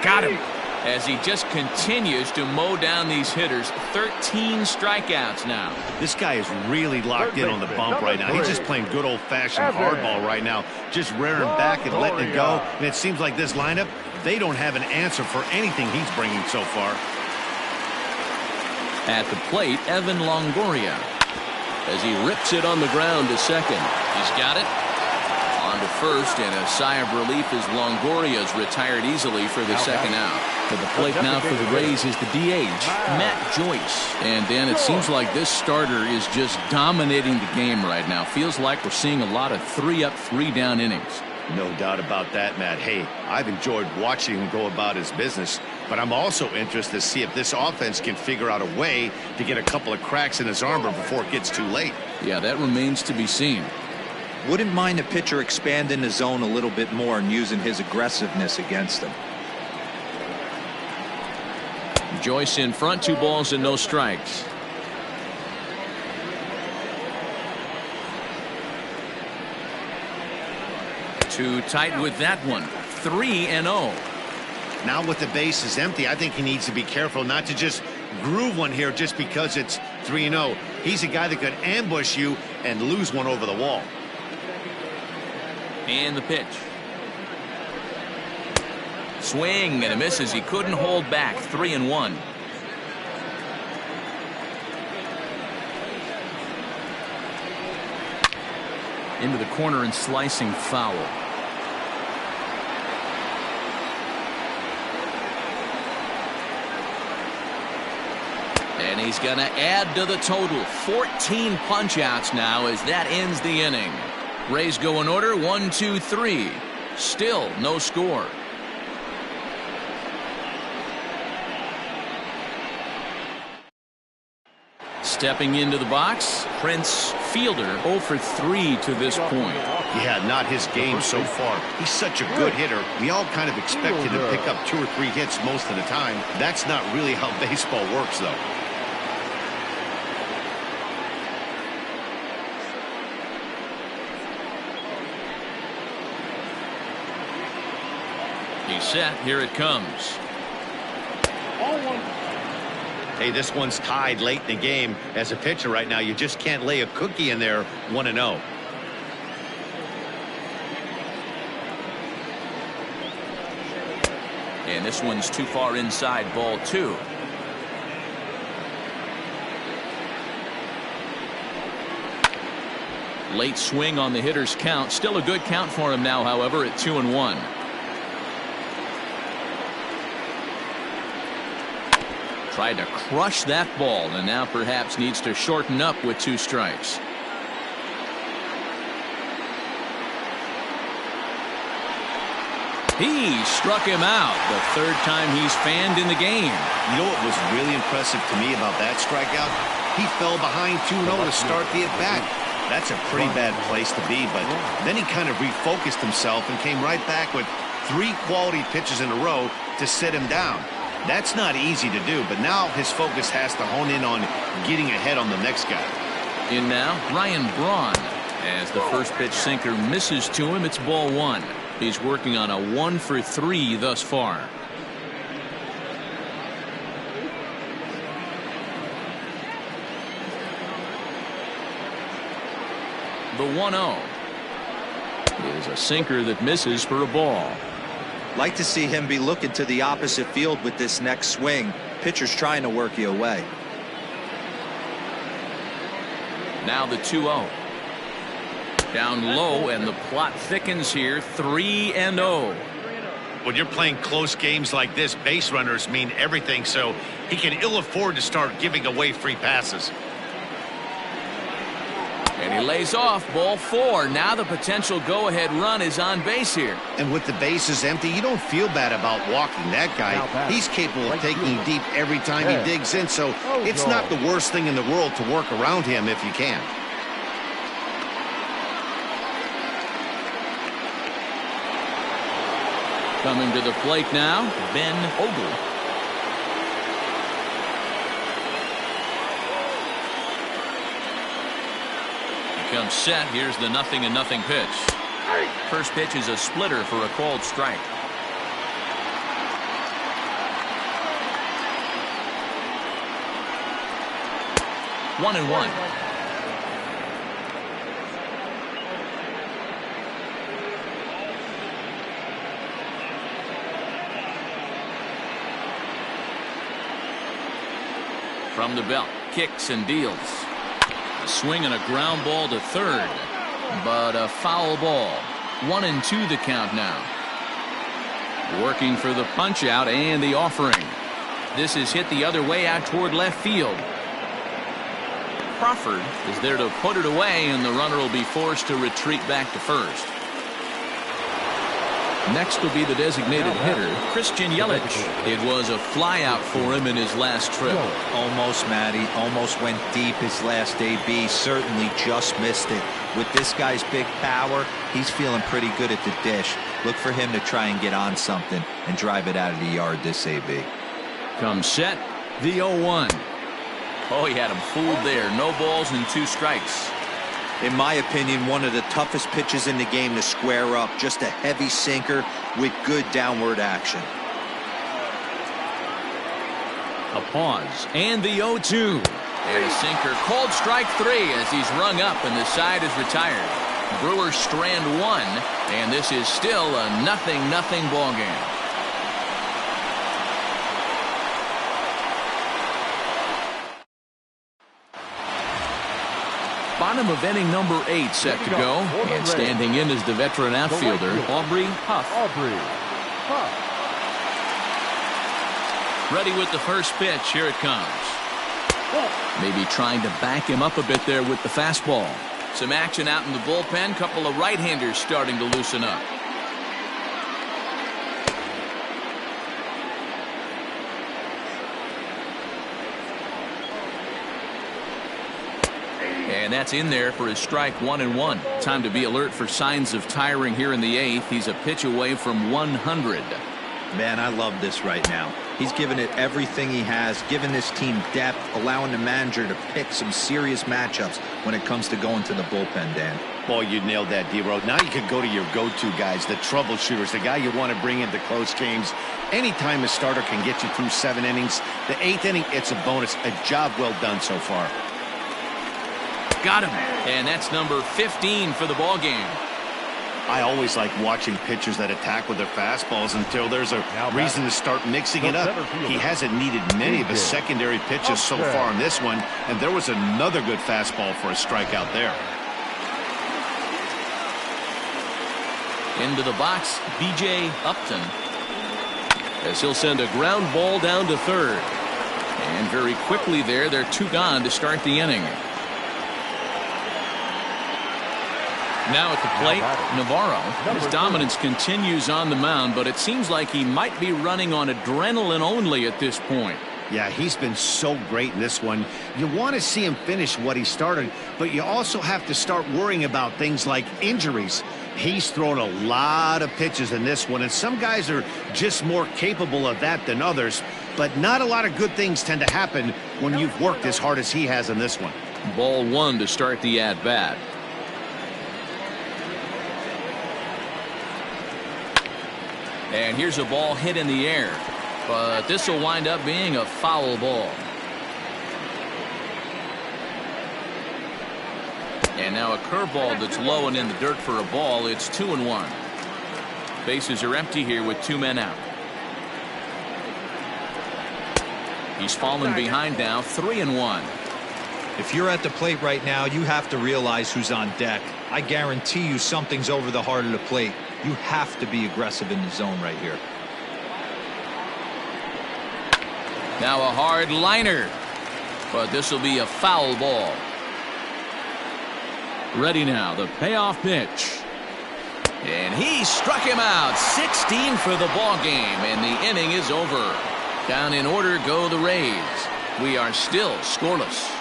Got him. As he just continues to mow down these hitters. 13 strikeouts now. This guy is really locked in on the bump right now. He's just playing good old-fashioned hardball right now, just rearing back and letting it go. And it seems like this lineup, they don't have an answer for anything he's bringing so far. At the plate, Evan Longoria, as he rips it on the ground to second. He's got it. On to first, and a sigh of relief as Longoria's retired easily for the second out. To the plate now for the Rays is the DH, Matt Joyce. And Dan, it seems like this starter is just dominating the game right now. Feels like we're seeing a lot of 3-up, 3-down innings. No doubt about that, Matt. Hey, I've enjoyed watching him go about his business, but I'm also interested to see if this offense can figure out a way to get a couple of cracks in his armor before it gets too late. Yeah, that remains to be seen. Wouldn't mind a pitcher expanding the zone a little bit more and using his aggressiveness against him. Joyce in front, 2 balls and no strikes. Too tight with that one. 3-0. Now with the bases empty, I think he needs to be careful not to just groove one here just because it's 3-0. He's a guy that could ambush you and lose one over the wall. And the pitch. Swing and a miss as he couldn't hold back. 3-1. Into the corner and slicing foul. And he's going to add to the total. 14 punch-outs now as that ends the inning. Rays go in order, 1, 2, 3. Still no score. Stepping into the box, Prince Fielder 0 for 3 to this point. Yeah, not his game so far. He's such a good hitter. We all kind of expect him to pick up 2 or 3 hits most of the time. That's not really how baseball works, though. He's set. Here it comes. Hey, this one's tied late in the game. As a pitcher right now, you just can't lay a cookie in there 1-0. And this one's too far inside, ball 2. Late swing on the hitter's count. Still a good count for him now, however, at 2-1. Tried to crush that ball and now perhaps needs to shorten up with 2 strikes. He struck him out, the 3rd time he's fanned in the game. You know what was really impressive to me about that strikeout? He fell behind 2-0 to start the at-bat. That's a pretty bad place to be, but then he kind of refocused himself and came right back with 3 quality pitches in a row to sit him down. That's not easy to do, but now his focus has to hone in on getting ahead on the next guy. In now, Ryan Braun. As the first pitch sinker misses to him, it's ball 1. He's working on a 1 for 3 thus far. The 1-0 is a sinker that misses for a ball. Like to see him be looking to the opposite field with this next swing. Pitcher's trying to work you away. Now the 2-0. Down low, and the plot thickens here. 3-0. When you're playing close games like this, base runners mean everything, so he can ill afford to start giving away free passes. And he lays off, ball 4. Now the potential go-ahead run is on base here. And with the bases empty, you don't feel bad about walking that guy. He's capable of taking deep every time he digs in, so it's not the worst thing in the world to work around him if you can. Coming to the plate now, Ben Ogle. Comes set. Here's the 0-0 pitch. First pitch is a splitter for a called strike. One and one. From the belt, kicks and deals. A swing and a ground ball to 3rd, but a foul ball. 1-2 the count now. Working for the punch out and the offering. This is hit the other way out toward left field. Crawford is there to put it away, and the runner will be forced to retreat back to first. Next will be the designated hitter, Christian Yelich. It was a flyout for him in his last trip. Almost, Matty. Almost went deep his last AB. Certainly just missed it. With this guy's big power, he's feeling pretty good at the dish. Look for him to try and get on something and drive it out of the yard this AB. Comes set, the 0-1. Oh, he had him fooled there. No balls and 2 strikes. In my opinion, one of the toughest pitches in the game to square up. Just a heavy sinker with good downward action. A pause, and the 0-2. And a sinker, called strike 3 as he's rung up and the side is retired. Brewers strand 1, and this is still a 0-0 ball game. Bottom of inning number 8 set to go, and standing in is the veteran outfielder, Aubrey Huff. Ready with the first pitch. Here it comes. Maybe trying to back him up a bit there with the fastball. Some action out in the bullpen. Couple of right-handers starting to loosen up. And that's in there for his strike 1-1. Time to be alert for signs of tiring here in the 8th. He's a pitch away from 100. Man, I love this right now. He's given it everything he has, given this team depth, allowing the manager to pick some serious matchups when it comes to going to the bullpen, Dan. Boy, you nailed that, D-Road. Now you can go to your go-to guys, the troubleshooters, the guy you want to bring into close games. Anytime a starter can get you through 7 innings, the 8th inning, it's a bonus. A job well done so far. Got him. And that's number 15 for the ball game. I always like watching pitchers that attack with their fastballs until there's a reason to start mixing it up. He hasn't needed many of his secondary pitches so far in this one, and there was another good fastball for a strikeout there. Into the box, B.J. Upton, as he'll send a ground ball down to third. And very quickly there, they're 2 gone to start the inning. Now at the plate, Navarro. His dominance continues on the mound, but it seems like he might be running on adrenaline only at this point. Yeah, he's been so great in this one. You want to see him finish what he started, but you also have to start worrying about things like injuries. He's thrown a lot of pitches in this one, and some guys are just more capable of that than others, but not a lot of good things tend to happen when you've worked as hard as he has in this one. Ball 1 to start the at-bat. And here's a ball hit in the air, but this will wind up being a foul ball. And now a curveball that's low and in the dirt for a ball. It's 2-1. Bases are empty here with 2 men out. He's fallen behind now, 3-1. If you're at the plate right now, you have to realize who's on deck. I guarantee you something's over the heart of the plate. You have to be aggressive in the zone right here. Now a hard liner, but this will be a foul ball. Ready now, the payoff pitch. And he struck him out. 16 for the ball game, and the inning is over. Down in order go the Rays. We are still scoreless.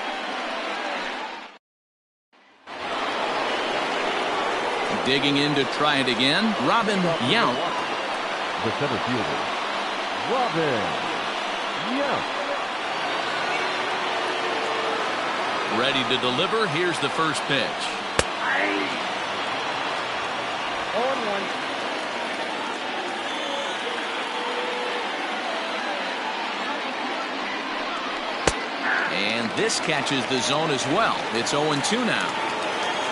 Digging in to try it again, Robin Yount. The center fielder, Robin Yount. Ready to deliver. Here's the first pitch. 0-1. And this catches the zone as well. It's 0-2 now.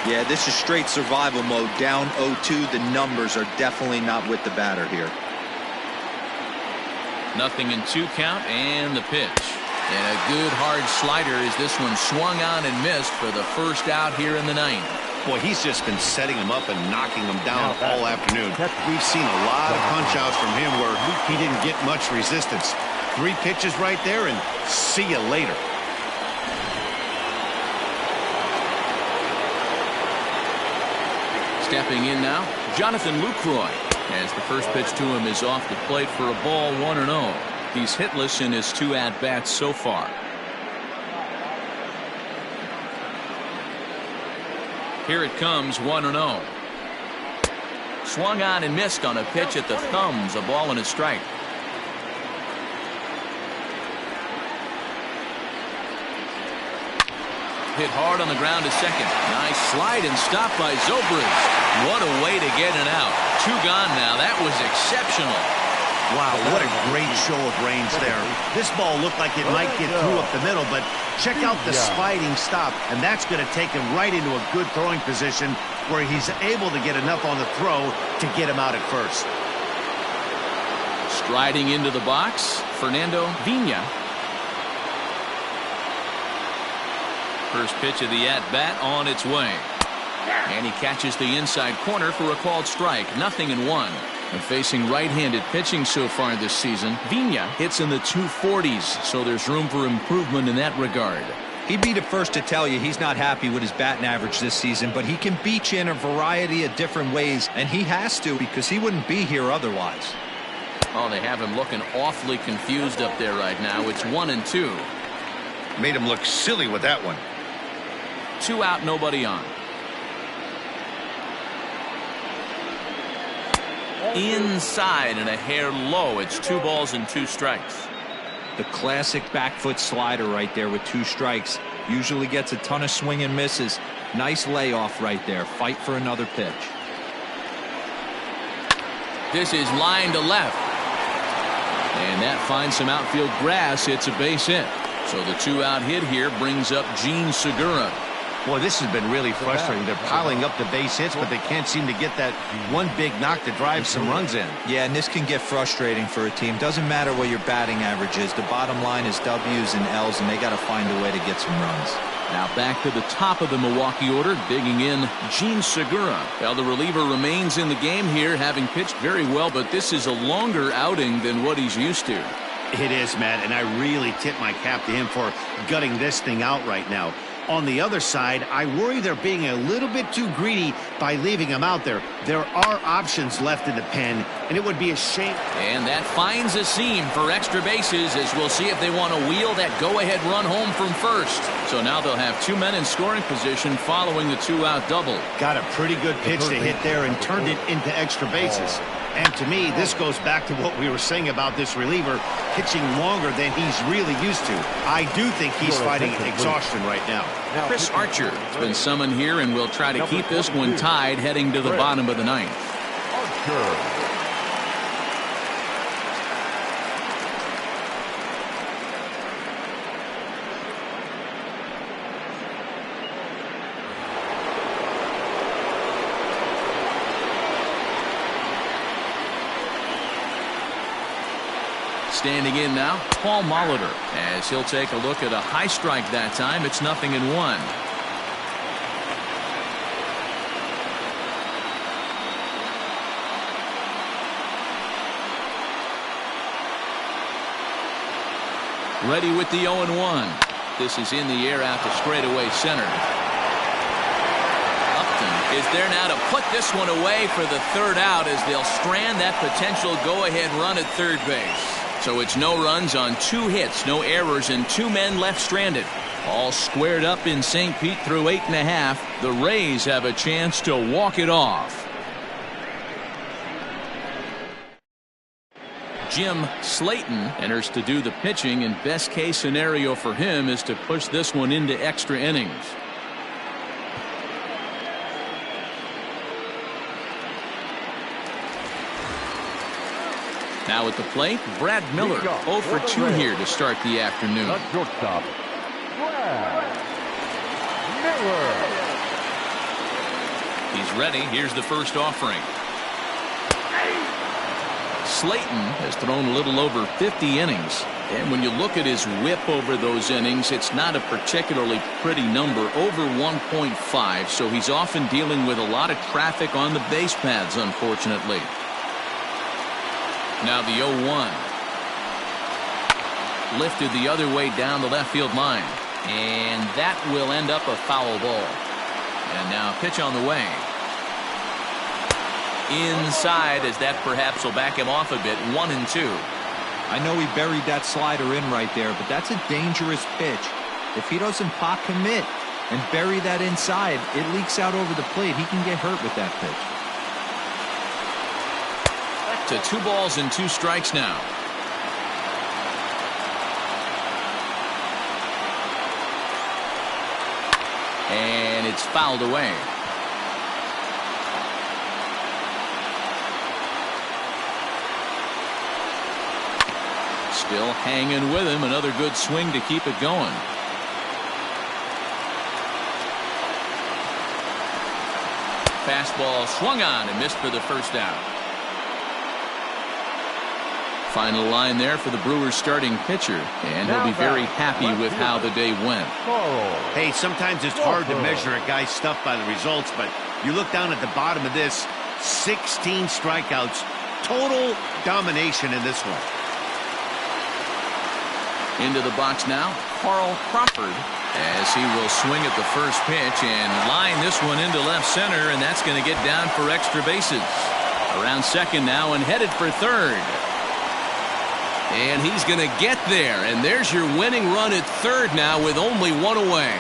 Yeah, this is straight survival mode. Down 0-2. The numbers are definitely not with the batter here. 0-2 count, and the pitch. And a good hard slider as this one swung on and missed for the first out here in the 9th. Boy, he's just been setting him up and knocking him down all afternoon. We've seen a lot of punch-outs from him where he didn't get much resistance. 3 pitches right there, and see you later. Stepping in now, Jonathan Lucroy, as the first pitch to him is off the plate for a ball, 1-0. He's hitless in his 2 at-bats so far. Here it comes, 1-0. Swung on and missed on a pitch at the thumbs, a ball and a strike. Hit hard on the ground to second. Nice slide and stop by Zobrist. What a way to get it out. 2 gone now. That was exceptional. Wow, what a great show of range there. This ball looked like it might get through up the middle, but check out the sliding stop, and that's going to take him right into a good throwing position where he's able to get enough on the throw to get him out at first. Striding into the box, Fernando Vina. First pitch of the at-bat on its way. And he catches the inside corner for a called strike. 0-1. And facing right-handed pitching so far this season, Vina hits in the 240s, so there's room for improvement in that regard. He'd be the first to tell you he's not happy with his batting average this season, but he can beat you in a variety of different ways, and he has to because he wouldn't be here otherwise. Oh, they have him looking awfully confused up there right now. It's 1-2. Made him look silly with that one. 2 out, nobody on. Inside and a hair low. It's 2 balls and 2 strikes. The classic back foot slider right there with 2 strikes. Usually gets a ton of swing and misses. Nice layoff right there. Fight for another pitch. This is line to left. And that finds some outfield grass. It's a base hit. So the 2 out hit here brings up Gene Segura. Boy, this has been really frustrating. They're piling up the base hits, but they can't seem to get that one big knock to drive some runs in. Yeah, and this can get frustrating for a team. Doesn't matter what your batting average is. The bottom line is W's and L's, and they got to find a way to get some runs. Now back to the top of the Milwaukee order, digging in Gene Segura. Well, the reliever remains in the game here, having pitched very well, but this is a longer outing than what he's used to. It is, Matt, and I really tip my cap to him for gutting this thing out right now. On the other side, I worry they're being a little bit too greedy by leaving him out there. There are options left in the pen, and it would be a shame. And that finds a seam for extra bases, as we'll see if they want to wheel that go-ahead run home from first. So now they'll have 2 men in scoring position following the 2-out double. Got a pretty good pitch to hit there and turned it into extra bases. And to me, this goes back to what we were saying about this reliever pitching longer than he's really used to. I do think he's fighting exhaustion right now. Chris Archer has been summoned here, and will try to keep this one tied heading to the bottom of the 9th. Archer. Standing in now, Paul Molitor, as he'll take a look at a high strike that time. It's 0-1. Ready with the 0-1. This is in the air out to straightaway center. Upton is there now to put this one away for the 3rd out, as they'll strand that potential go-ahead run at third base. So it's no runs on 2 hits, no errors, and 2 men left stranded. All squared up in St. Pete through 8.5. The Rays have a chance to walk it off. Jim Slayton enters to do the pitching, and best case scenario for him is to push this one into extra innings. Now at the plate, Brad Miller, 0 for 2 here to start the afternoon. Shortstop, Brad Miller. He's ready. Here's the first offering. Slayton has thrown a little over 50 innings. And when you look at his whip over those innings, it's not a particularly pretty number, over 1.5. So he's often dealing with a lot of traffic on the base paths, unfortunately. Now the 0-1. Lifted the other way down the left field line. And that will end up a foul ball. And now a pitch on the way. Inside, as that perhaps will back him off a bit. 1-2. I know he buried that slider in right there, but that's a dangerous pitch. If he doesn't pop commit and bury that inside, it leaks out over the plate. He can get hurt with that pitch. To 2 balls and 2 strikes now. And it's fouled away. Still hanging with him. Another good swing to keep it going. Fastball swung on and missed for the 1st out. Final line there for the Brewers starting pitcher, and he'll be very happy with how the day went. Hey, sometimes it's hard to measure a guy's stuff by the results, but you look down at the bottom of this, 16 strikeouts, total domination in this one. Into the box now, Carl Crawford, as he will swing at the first pitch and line this one into left center, and that's going to get down for extra bases. Around second now and headed for third. And he's going to get there, and there's your winning run at third now with only 1 away.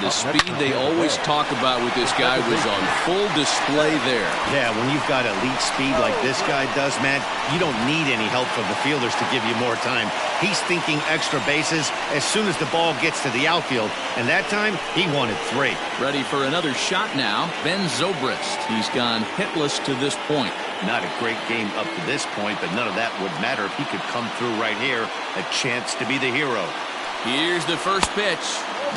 The speed they always talk about with this guy was on full display there. Yeah, when you've got elite speed like this guy does, Matt, you don't need any help from the fielders to give you more time. He's thinking extra bases as soon as the ball gets to the outfield, and that time he wanted 3. Ready for another shot now, Ben Zobrist. He's gone hitless to this point. Not a great game up to this point, but none of that would matter if he could come through right here. A chance to be the hero. Here's the first pitch.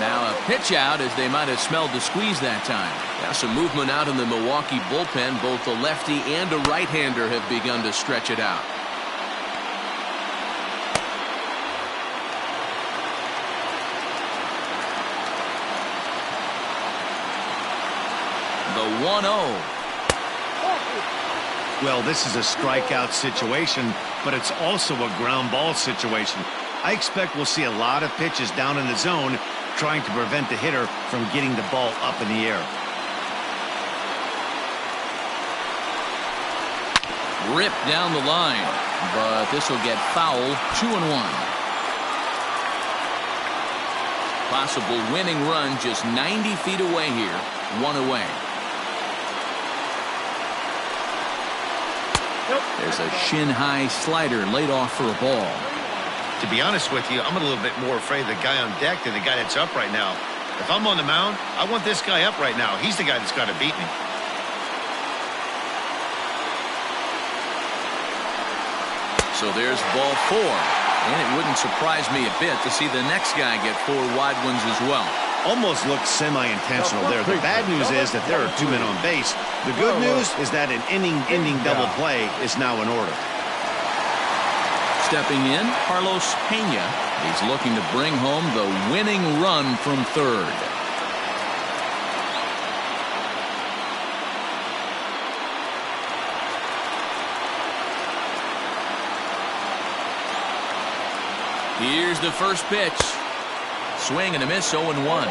Now a pitch out as they might have smelled the squeeze that time. Now some movement out in the Milwaukee bullpen. Both a lefty and a right-hander have begun to stretch it out. The 1-0. Well, this is a strikeout situation, but it's also a ground ball situation. I expect we'll see a lot of pitches down in the zone trying to prevent the hitter from getting the ball up in the air. Ripped down the line, but this will get foul. 2-1. Possible winning run just 90 feet away here. 1 away. There's a shin-high slider laid off for a ball. To be honest with you, I'm a little bit more afraid of the guy on deck than the guy that's up right now. If I'm on the mound, I want this guy up right now. He's the guy that's got to beat me. So there's ball 4. And it wouldn't surprise me a bit to see the next guy get 4 wide ones as well. Almost looked semi-intentional there. The bad news is that there are 2 men on base. The good news is that an inning-ending double play is now in order. Stepping in, Carlos Pena. He's looking to bring home the winning run from third. Here's the first pitch. Swing and a miss, 0-1.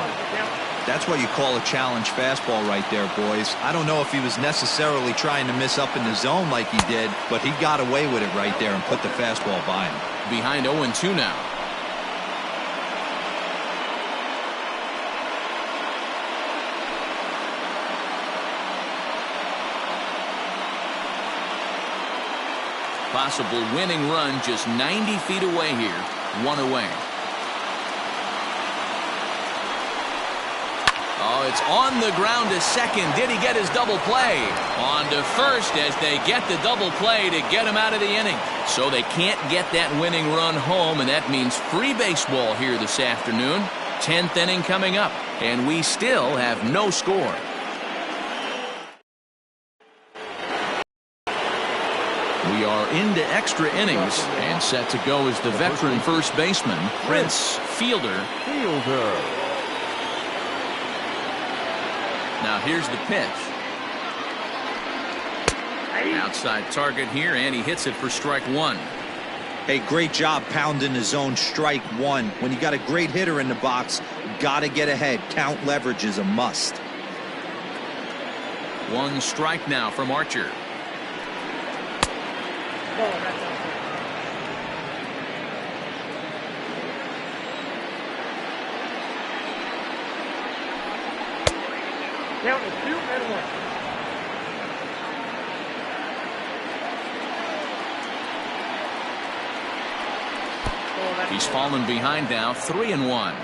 That's what you call a challenge fastball right there, boys. I don't know if he was necessarily trying to miss up in the zone like he did, but he got away with it right there and put the fastball by him. Behind 0-2 now. Possible winning run just 90 feet away here. 1 away. Oh, it's on the ground to second. Did he get his double play? On to first as they get the double play to get him out of the inning. So they can't get that winning run home, and that means free baseball here this afternoon. 10th inning coming up, and we still have no score. We are into extra innings, and set to go is the veteran first baseman, Prince Fielder. Now here's the pitch. Outside target here, and he hits it for strike 1. Hey, great job pounding the zone, strike 1. When you got a great hitter in the box, got to get ahead. Count leverage is a must. 1 strike now from Archer. Count is 2-1. He's fallen behind now, 3-1.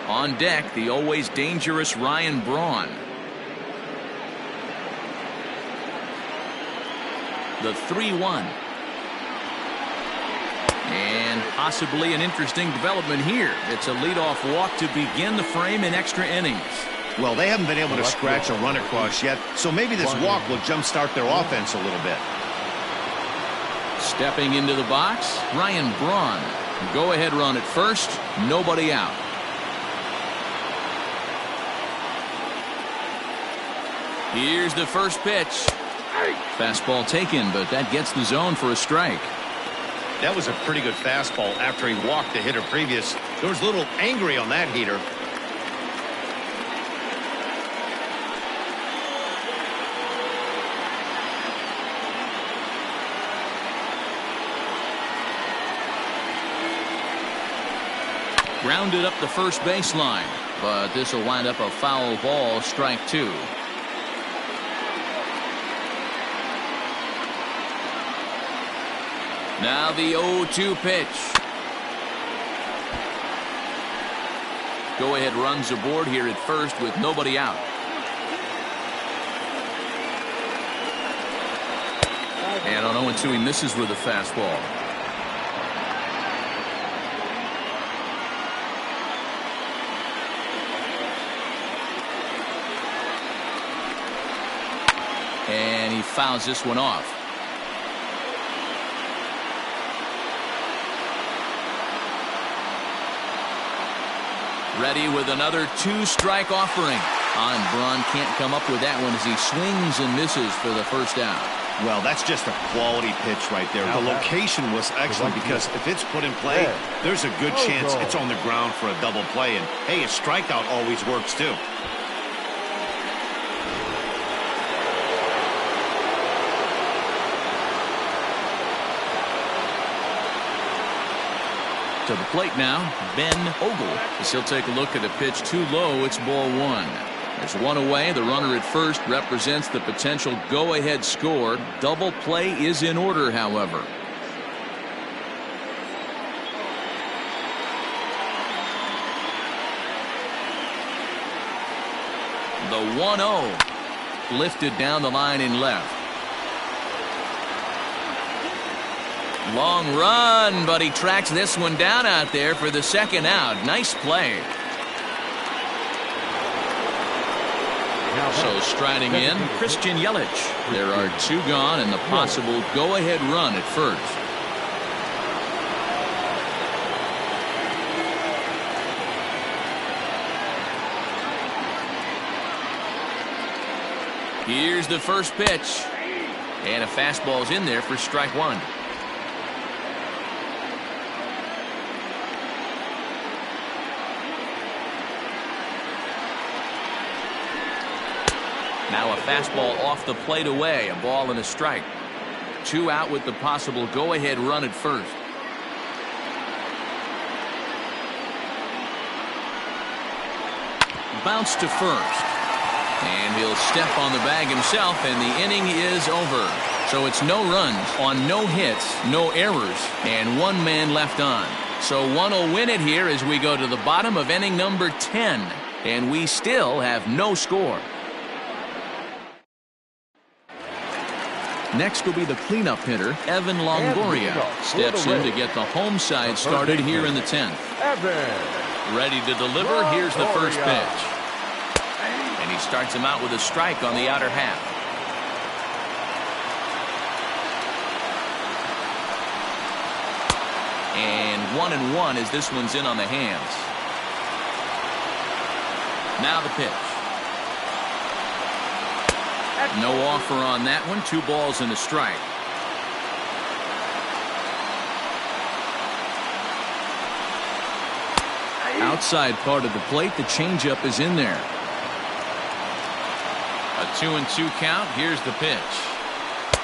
On deck, the always dangerous Ryan Braun. The 3-1. And possibly an interesting development here. It's a leadoff walk to begin the frame in extra innings. Well, they haven't been able to scratch a run across yet, so maybe this walk will jumpstart their offense a little bit. Stepping into the box, Ryan Braun. Go-ahead run at first, nobody out. Here's the first pitch. Fastball taken, but that gets the zone for a strike. That was a pretty good fastball after he walked the hitter previous. There was a little angry on that heater. Grounded up the first baseline. but this will wind up a foul ball, strike 2. Now the 0-2 pitch. Go ahead runs aboard here at first with nobody out. And on 0-2 he misses with a fastball. And he fouls this one off. Ready with another 2-strike offering. Braun can't come up with that one as he swings and misses for the first out. Well, that's just a quality pitch right there. The location was excellent because if it's put in play, there's a good chance it's on the ground for a double play. And, hey, a strikeout always works, too. To the plate now, Ben Ogle. As he'll take a look at a pitch too low, it's ball 1. There's one away. The runner at first represents the potential go-ahead score. Double play is in order, however. The 1-0 lifted down the line in left. Long run, but he tracks this one down out there for the second out. Nice play. So striding in, Christian Yelich. There are 2 gone and the possible go-ahead run at first. Here's the first pitch. And a fastball's in there for strike 1. Now a fastball off the plate away, a ball and a strike. 2 out with the possible go-ahead run at first. Bounce to first. And he'll step on the bag himself, and the inning is over. So it's no runs on no hits, no errors, and 1 man left on. So one will win it here as we go to the bottom of inning number 10. And we still have no score. Next will be the cleanup hitter, Evan Longoria. Steps in to get the home side started here in the 10th. Ready to deliver. Here's the first pitch. And he starts him out with a strike on the outer half. And 1-1 as this one's in on the hands. Now the pitch. No offer on that one. 2 balls and a strike. Outside part of the plate, the changeup is in there. A 2-2 count. Here's the pitch.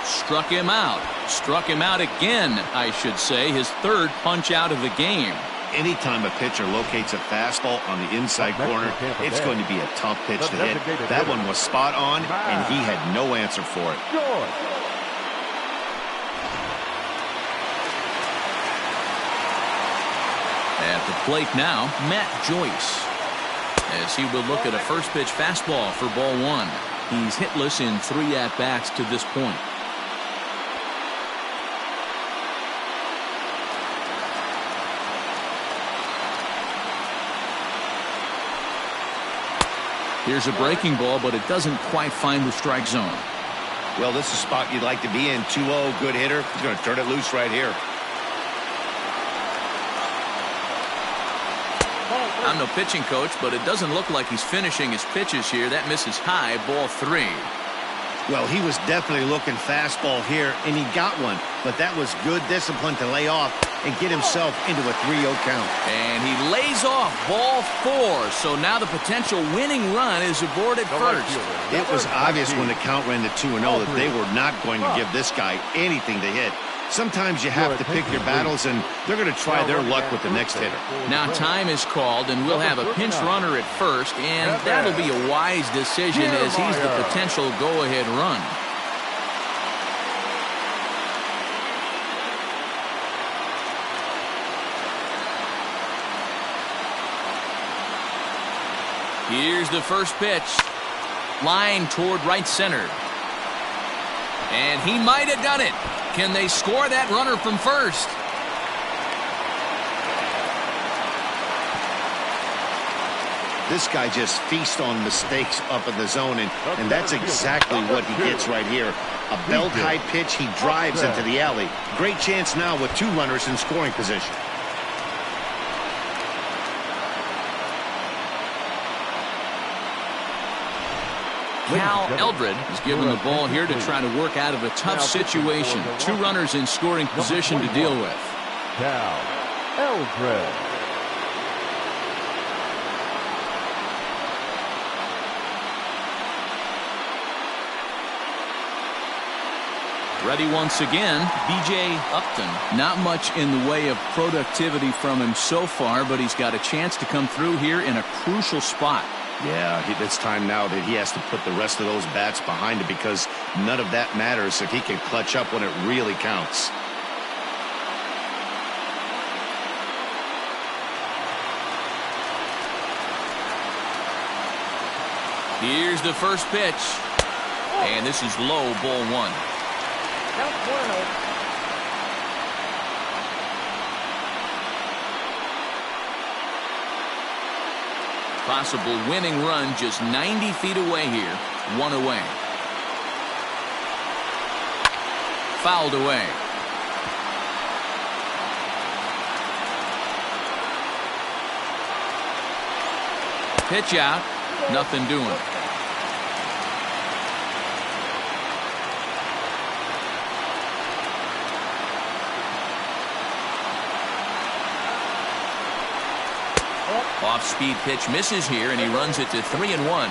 Struck him out. Struck him out again, I should say. His 3rd punch out of the game. Anytime a pitcher locates a fastball on the inside corner, it's going to be a tough pitch to hit. That one was spot on, and he had no answer for it. At the plate now, Matt Joyce. As he will look at a first pitch fastball for ball 1. He's hitless in 3 at-bats to this point. Here's a breaking ball, but it doesn't quite find the strike zone. Well, this is a spot you'd like to be in. 2-0, good hitter. He's going to turn it loose right here. I'm no pitching coach, but it doesn't look like he's finishing his pitches here. That misses high, ball 3. Well, he was definitely looking fastball here, and he got one. But that was good discipline to lay off and get himself into a 3-0 count. And he lays off ball 4. So now the potential winning run is aboard at first. It was obvious when the count ran to 2-0 that they were not going to give this guy anything to hit. Sometimes you have to pick your battles, and they're going to try their luck with the next hitter. Now time is called, and we'll have a pinch runner at first, and that'll be a wise decision as he's the potential go-ahead run. Here's the first pitch. Line toward right center. And he might have done it. Can they score that runner from first? This guy just feasts on mistakes up in the zone, and that's exactly what he gets right here. A belt-high pitch, he drives into the alley. Great chance now with 2 runners in scoring position. Cal Eldred is given the ball here to try to work out of a tough situation. 2 runners in scoring position to deal with. Cal Eldred. Ready once again, B.J. Upton. Not much in the way of productivity from him so far, but he's got a chance to come through here in a crucial spot. Yeah, it's time now that he has to put the rest of those bats behind it, because none of that matters if he can clutch up when it really counts. Here's the first pitch. And this is low, ball 1. Count 1-0. Possible winning run just 90 feet away here. 1 away. Fouled away. Pitch out. Nothing doing. Off-speed pitch misses here, and he runs it to 3-1.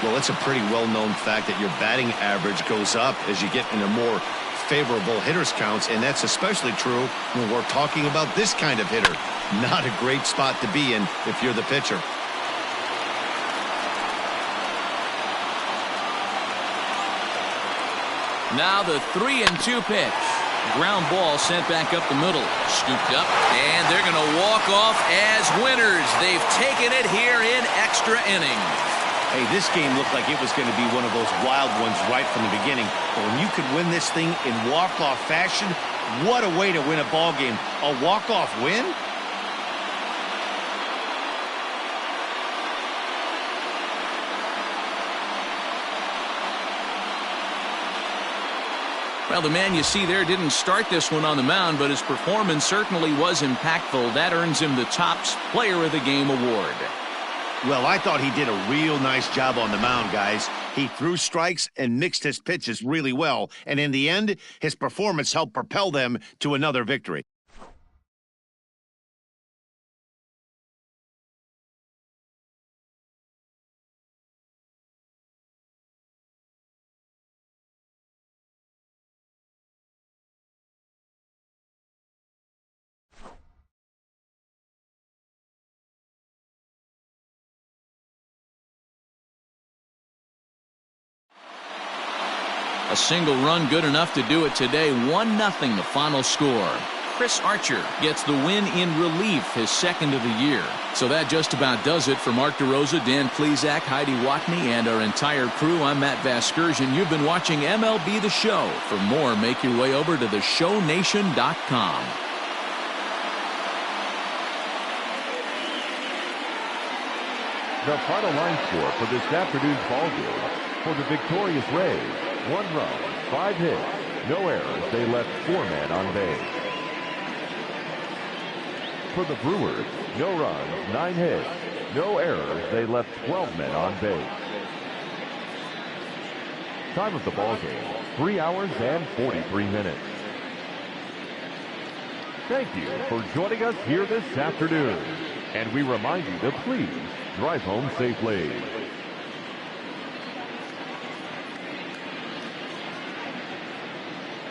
Well, it's a pretty well-known fact that your batting average goes up as you get into more favorable hitters counts, and that's especially true when we're talking about this kind of hitter. Not a great spot to be in if you're the pitcher. Now the 3-2 pitch. Ground ball sent back up the middle. Scooped up, and they're going to walk off as winners. They've taken it here in extra innings. Hey, this game looked like it was going to be one of those wild ones right from the beginning. But when you could win this thing in walk-off fashion, what a way to win a ball game. A walk-off win? Well, the man you see there didn't start this one on the mound, but his performance certainly was impactful. That earns him the Topps Player of the Game award. Well, I thought he did a real nice job on the mound, guys. He threw strikes and mixed his pitches really well, and in the end, his performance helped propel them to another victory. A single run good enough to do it today. 1-0 the final score. Chris Archer gets the win in relief, his second of the year. So that just about does it for Mark DeRosa, Dan Plesac, Heidi Watney, and our entire crew. I'm Matt Vasgersian. You've been watching MLB The Show. For more, make your way over to theshownation.com. The final line score for this afternoon's ballgame. For the victorious Rays, 1 run, 5 hits, no errors. They left 4 men on base. For the Brewers, no runs, 9 hits, no errors. They left 12 men on base. Time of the ballgame, 3 hours and 43 minutes. Thank you for joining us here this afternoon. And we remind you to please drive home safely.